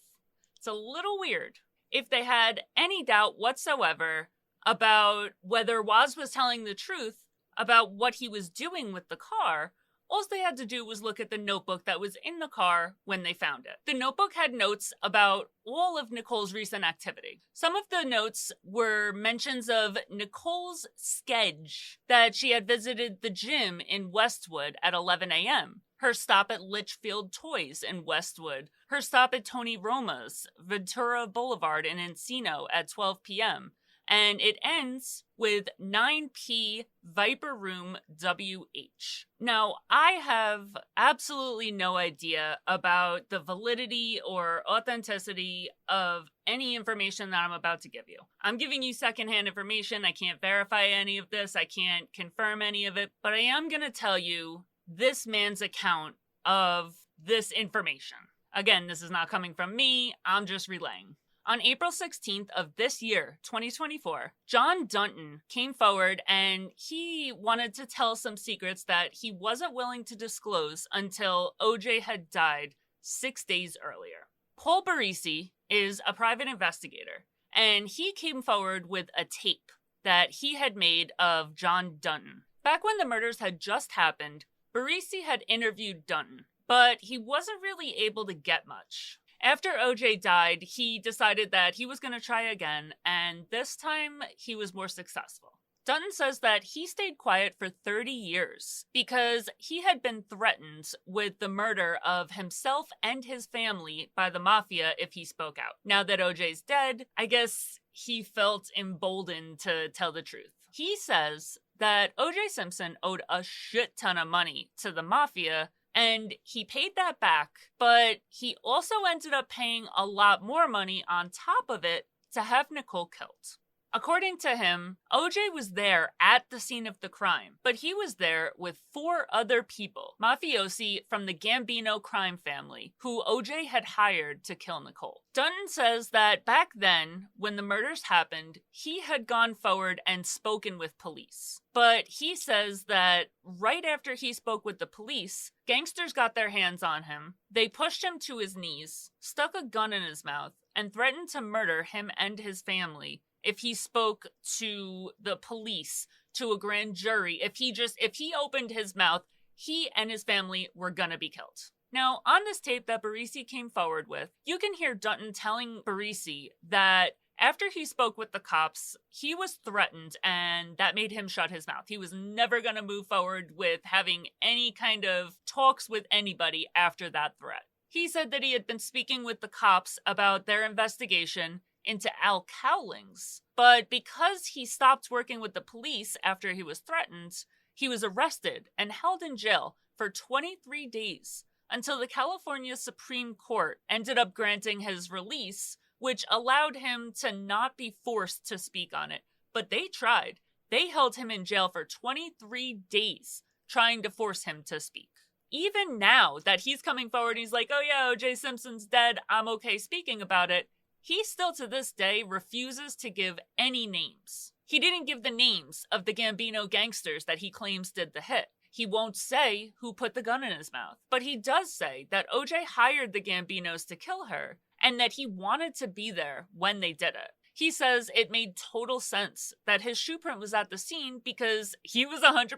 It's a little weird. If they had any doubt whatsoever about whether Waz was telling the truth about what he was doing with the car, all they had to do was look at the notebook that was in the car when they found it. The notebook had notes about all of Nicole's recent activity. Some of the notes were mentions of Nicole's sketch, that she had visited the gym in Westwood at 11 a.m., her stop at Litchfield Toys in Westwood, her stop at Tony Roma's, Ventura Boulevard in Encino at 12 p.m., and it ends with 9P Viper Room WH. Now, I have absolutely no idea about the validity or authenticity of any information that I'm about to give you. I'm giving you secondhand information. I can't verify any of this. I can't confirm any of it. But I am going to tell you this man's account of this information. Again, this is not coming from me. I'm just relaying. On April 16th of this year, 2024, John Duton came forward and he wanted to tell some secrets that he wasn't willing to disclose until OJ had died 6 days earlier. Paul Barisi is a private investigator, and he came forward with a tape that he had made of John Duton. Back when the murders had just happened, Barisi had interviewed Duton, but he wasn't really able to get much. After OJ died, he decided that he was going to try again, and this time he was more successful. Duton says that he stayed quiet for 30 years because he had been threatened with the murder of himself and his family by the Mafia if he spoke out. Now that OJ's dead, I guess he felt emboldened to tell the truth. He says that OJ Simpson owed a shit ton of money to the Mafia, and he paid that back, but he also ended up paying a lot more money on top of it to have Nicole killed. According to him, OJ was there at the scene of the crime, but he was there with 4 other people, mafiosi from the Gambino crime family, who OJ had hired to kill Nicole. Duton says that back then, when the murders happened, he had gone forward and spoken with police. But he says that right after he spoke with the police, gangsters got their hands on him, they pushed him to his knees, stuck a gun in his mouth, and threatened to murder him and his family if he spoke to the police, to a grand jury. If he opened his mouth, he and his family were gonna be killed. Now, on this tape that Barisi came forward with, you can hear Duton telling Barisi that after he spoke with the cops, he was threatened, and that made him shut his mouth. He was never going to move forward with having any kind of talks with anybody after that threat. He said that he had been speaking with the cops about their investigation into Al Cowlings, but because he stopped working with the police after he was threatened, he was arrested and held in jail for 23 days until the California Supreme Court ended up granting his release, which allowed him to not be forced to speak on it. But they tried. They held him in jail for 23 days, trying to force him to speak. Even now that he's coming forward, he's like, oh yeah, O.J. Simpson's dead, I'm okay speaking about it. He still to this day refuses to give any names. He didn't give the names of the Gambino gangsters that he claims did the hit. He won't say who put the gun in his mouth, but he does say that OJ hired the Gambinos to kill her and that he wanted to be there when they did it. He says it made total sense that his shoe print was at the scene because he was 100%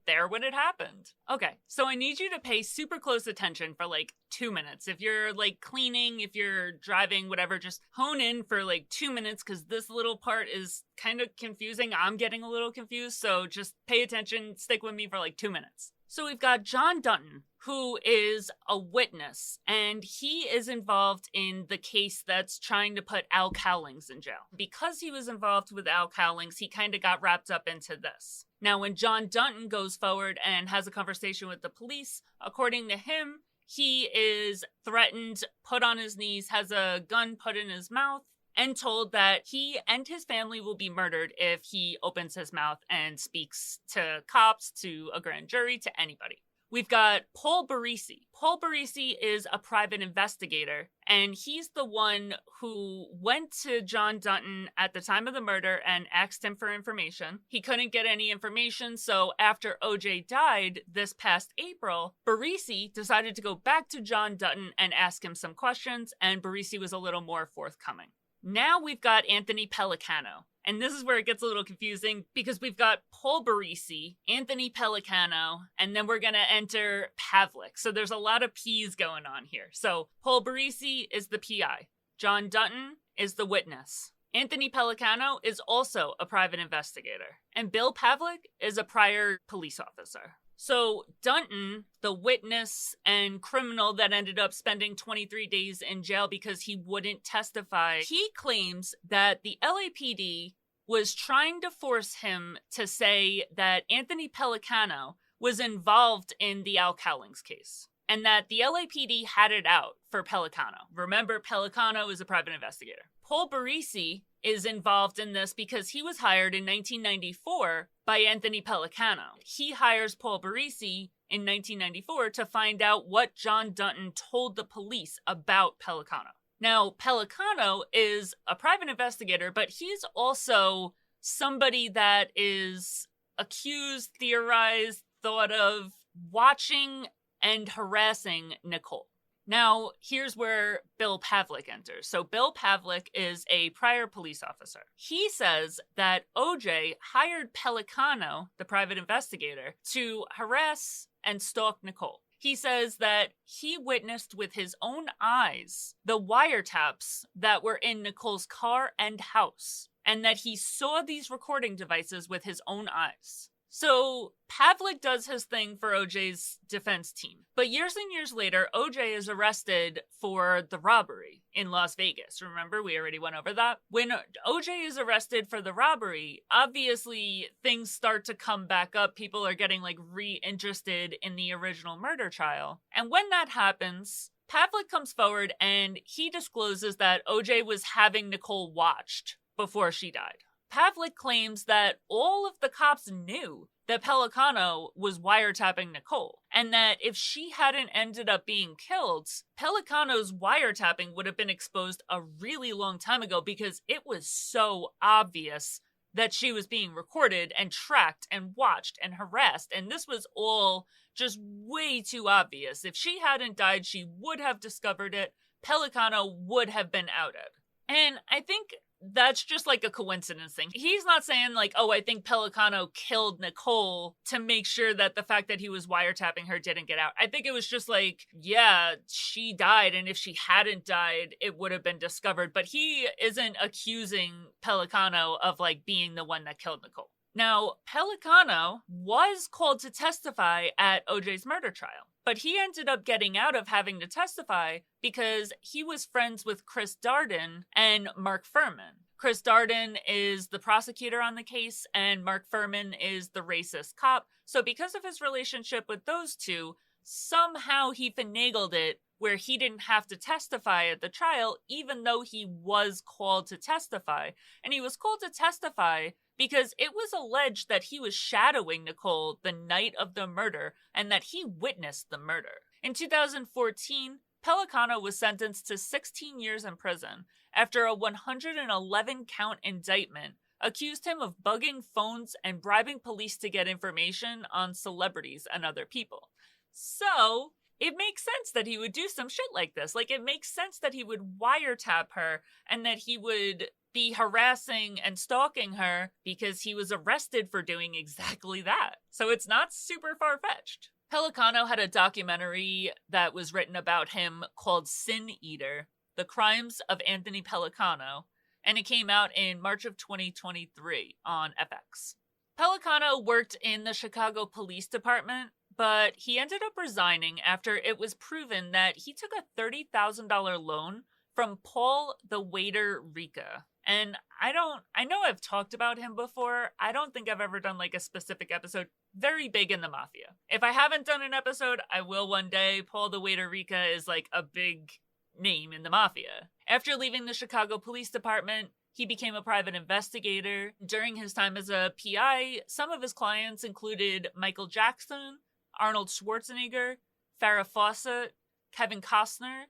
there when it happened. Okay, so I need you to pay super close attention for like 2 minutes. If you're like cleaning, if you're driving, whatever, just hone in for like 2 minutes because this little part is kind of confusing. I'm getting a little confused, so just pay attention, stick with me for like 2 minutes. So we've got John Duton, who is a witness, and he is involved in the case that's trying to put Al Cowlings in jail. Because he was involved with Al Cowlings, he kind of got wrapped up into this. Now, when John Duton goes forward and has a conversation with the police, according to him, he is threatened, put on his knees, has a gun put in his mouth, and told that he and his family will be murdered if he opens his mouth and speaks to cops, to a grand jury, to anybody. We've got Paul Barisi. Paul Barisi is a private investigator, and he's the one who went to John Duton at the time of the murder and asked him for information. He couldn't get any information, so after OJ died this past April, Barisi decided to go back to John Duton and ask him some questions, and Barisi was a little more forthcoming. Now we've got Anthony Pellicano. And this is where it gets a little confusing because we've got Paul Barisi, Anthony Pellicano, and then we're going to enter Pavolic. So there's a lot of P's going on here. So Paul Barisi is the PI. John Duton is the witness. Anthony Pellicano is also a private investigator. And Bill Pavolic is a prior police officer. So Duton, the witness and criminal that ended up spending 23 days in jail because he wouldn't testify, he claims that the LAPD was trying to force him to say that Anthony Pellicano was involved in the Al Cowlings case and that the LAPD had it out for Pellicano. Remember, Pellicano is a private investigator. Paul Barisi is involved in this because he was hired in 1994 by Anthony Pellicano. He hires Paul Barisi in 1994 to find out what John Duton told the police about Pellicano. Now, Pellicano is a private investigator, but he's also somebody that is accused, theorized, thought of watching and harassing Nicole. Now, here's where Bill Pavolic enters. So Bill Pavolic is a prior police officer. He says that OJ hired Pellicano, the private investigator, to harass and stalk Nicole. He says that he witnessed with his own eyes the wiretaps that were in Nicole's car and house, and that he saw these recording devices with his own eyes. So Pavolic does his thing for OJ's defense team. But years and years later, OJ is arrested for the robbery in Las Vegas. Remember, we already went over that. When OJ is arrested for the robbery, obviously things start to come back up. People are getting like re-interested in the original murder trial. And when that happens, Pavolic comes forward and he discloses that OJ was having Nicole watched before she died. Pavolic claims that all of the cops knew that Pellicano was wiretapping Nicole, and that if she hadn't ended up being killed, Pellicano's wiretapping would have been exposed a really long time ago because it was so obvious that she was being recorded and tracked and watched and harassed, and this was all just way too obvious. If she hadn't died, she would have discovered it. Pellicano would have been outed. And I think that's just like a coincidence thing. He's not saying like, oh, I think Pellicano killed Nicole to make sure that the fact that he was wiretapping her didn't get out. I think it was just like, yeah, she died, and if she hadn't died, it would have been discovered. But he isn't accusing Pellicano of like being the one that killed Nicole. Now, Pellicano was called to testify at OJ's murder trial, but he ended up getting out of having to testify because he was friends with Chris Darden and Mark Furman. Chris Darden is the prosecutor on the case, and Mark Furman is the racist cop. So because of his relationship with those two, somehow he finagled it where he didn't have to testify at the trial, even though he was called to testify. And he was called to testify because it was alleged that he was shadowing Nicole the night of the murder and that he witnessed the murder. In 2014, Pellicano was sentenced to 16 years in prison after a 111-count indictment accused him of bugging phones and bribing police to get information on celebrities and other people. So, it makes sense that he would do some shit like this. Like, it makes sense that he would wiretap her and that he would be harassing and stalking her because he was arrested for doing exactly that. So it's not super far-fetched. Pellicano had a documentary that was written about him called Sin Eater, The Crimes of Anthony Pellicano, and it came out in March of 2023 on FX. Pellicano worked in the Chicago Police Department, but he ended up resigning after it was proven that he took a $30,000 loan from Paul the Waiter Rica. And I know I've talked about him before. I don't think I've ever done like a specific episode. Very big in the Mafia. If I haven't done an episode, I will one day. Paul the Waiter Rica is like a big name in the Mafia. After leaving the Chicago Police Department, he became a private investigator. During his time as a PI, some of his clients included Michael Jackson, Arnold Schwarzenegger, Farrah Fawcett, Kevin Costner,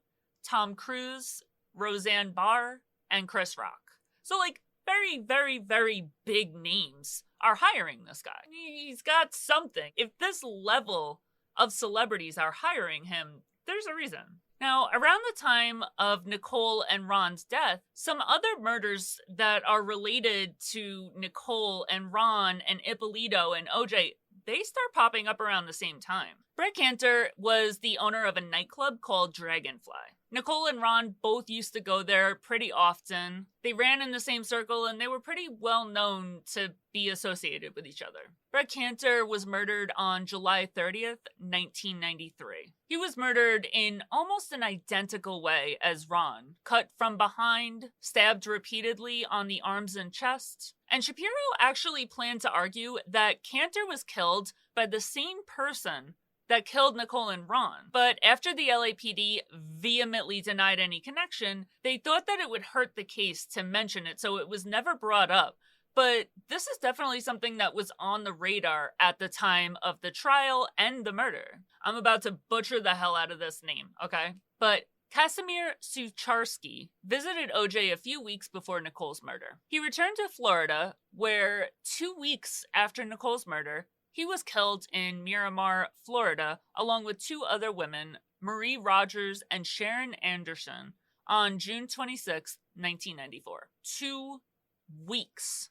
Tom Cruise, Roseanne Barr, and Chris Rock. So, like, very, very, very big names are hiring this guy. He's got something. If this level of celebrities are hiring him, there's a reason. Now, around the time of Nicole and Ron's death, some other murders that are related to Nicole and Ron and Ippolito and OJ, they start popping up around the same time. Brett Cantor was the owner of a nightclub called Dragonfly. Nicole and Ron both used to go there pretty often. They ran in the same circle and they were pretty well known to be associated with each other. Brett Cantor was murdered on July 30th, 1993. He was murdered in almost an identical way as Ron, cut from behind, stabbed repeatedly on the arms and chest. And Shapiro actually planned to argue that Cantor was killed by the same person that killed Nicole and Ron. But after the LAPD vehemently denied any connection, they thought that it would hurt the case to mention it, so it was never brought up. But this is definitely something that was on the radar at the time of the trial and the murder. I'm about to butcher the hell out of this name, okay? But Casimir Sucharski visited OJ a few weeks before Nicole's murder. He returned to Florida, where 2 weeks after Nicole's murder, he was killed in Miramar, Florida, along with two other women, Marie Rogers and Sharon Anderson, on June 26, 1994. 2 weeks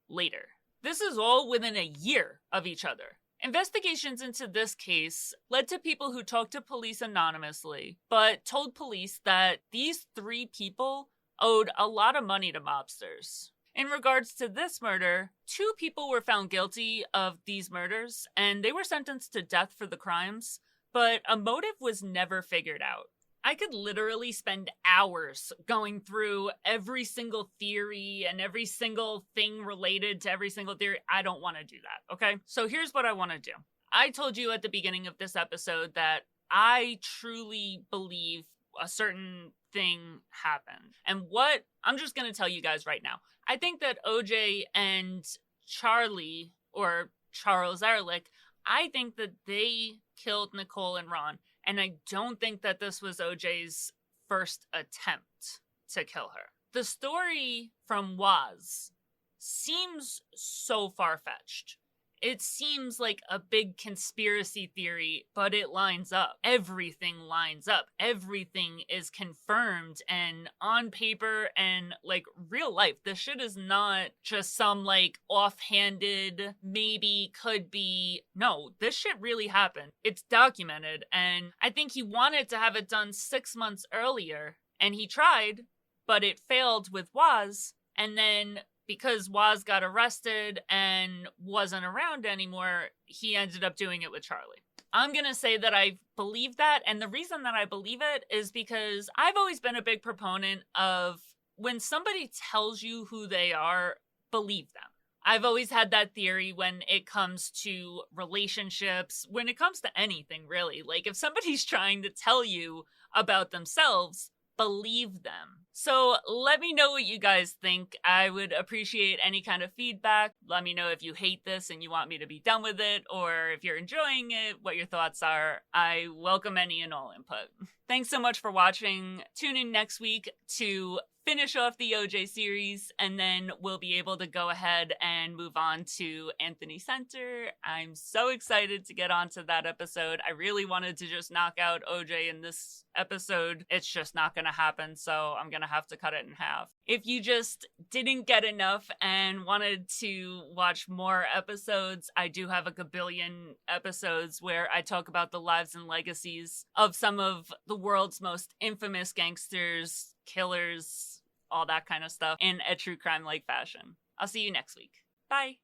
later. This is all within a year of each other. Investigations into this case led to people who talked to police anonymously, but told police that these 3 people owed a lot of money to mobsters. In regards to this murder, 2 people were found guilty of these murders, and they were sentenced to death for the crimes, but a motive was never figured out. I could literally spend hours going through every single theory and every single thing related to every single theory. I don't want to do that, okay? So here's what I want to do. I told you at the beginning of this episode that I truly believe a certain thing happened. And what I'm just going to tell you guys right now. I think that OJ and Charlie, or Charles Ehrlich, I think that they killed Nicole and Ron. And I don't think that this was OJ's first attempt to kill her. The story from Waz seems so far-fetched. It seems like a big conspiracy theory, but it lines up. Everything lines up. Everything is confirmed and on paper and like real life. This shit is not just some like offhanded, maybe, could be. No, this shit really happened. It's documented, and I think he wanted to have it done 6 months earlier, and he tried, but it failed with Waz, and then because Waz got arrested and wasn't around anymore, he ended up doing it with Charlie. I'm going to say that I believe that, and the reason that I believe it is because I've always been a big proponent of when somebody tells you who they are, believe them. I've always had that theory when it comes to relationships, when it comes to anything really. Like if somebody's trying to tell you about themselves, believe them. So let me know what you guys think. I would appreciate any kind of feedback. Let me know if you hate this and you want me to be done with it, or if you're enjoying it, what your thoughts are. I welcome any and all input. Thanks so much for watching. Tune in next week to finish off the OJ series, and then we'll be able to go ahead and move on to Anthony Center. I'm so excited to get onto that episode. I really wanted to just knock out OJ in this episode. It's just not going to happen, so I'm going to have to cut it in half. If you just didn't get enough and wanted to watch more episodes, I do have a gabillion episodes where I talk about the lives and legacies of some of the world's most infamous gangsters, killers, all that kind of stuff in a true crime-like fashion. I'll see you next week. Bye.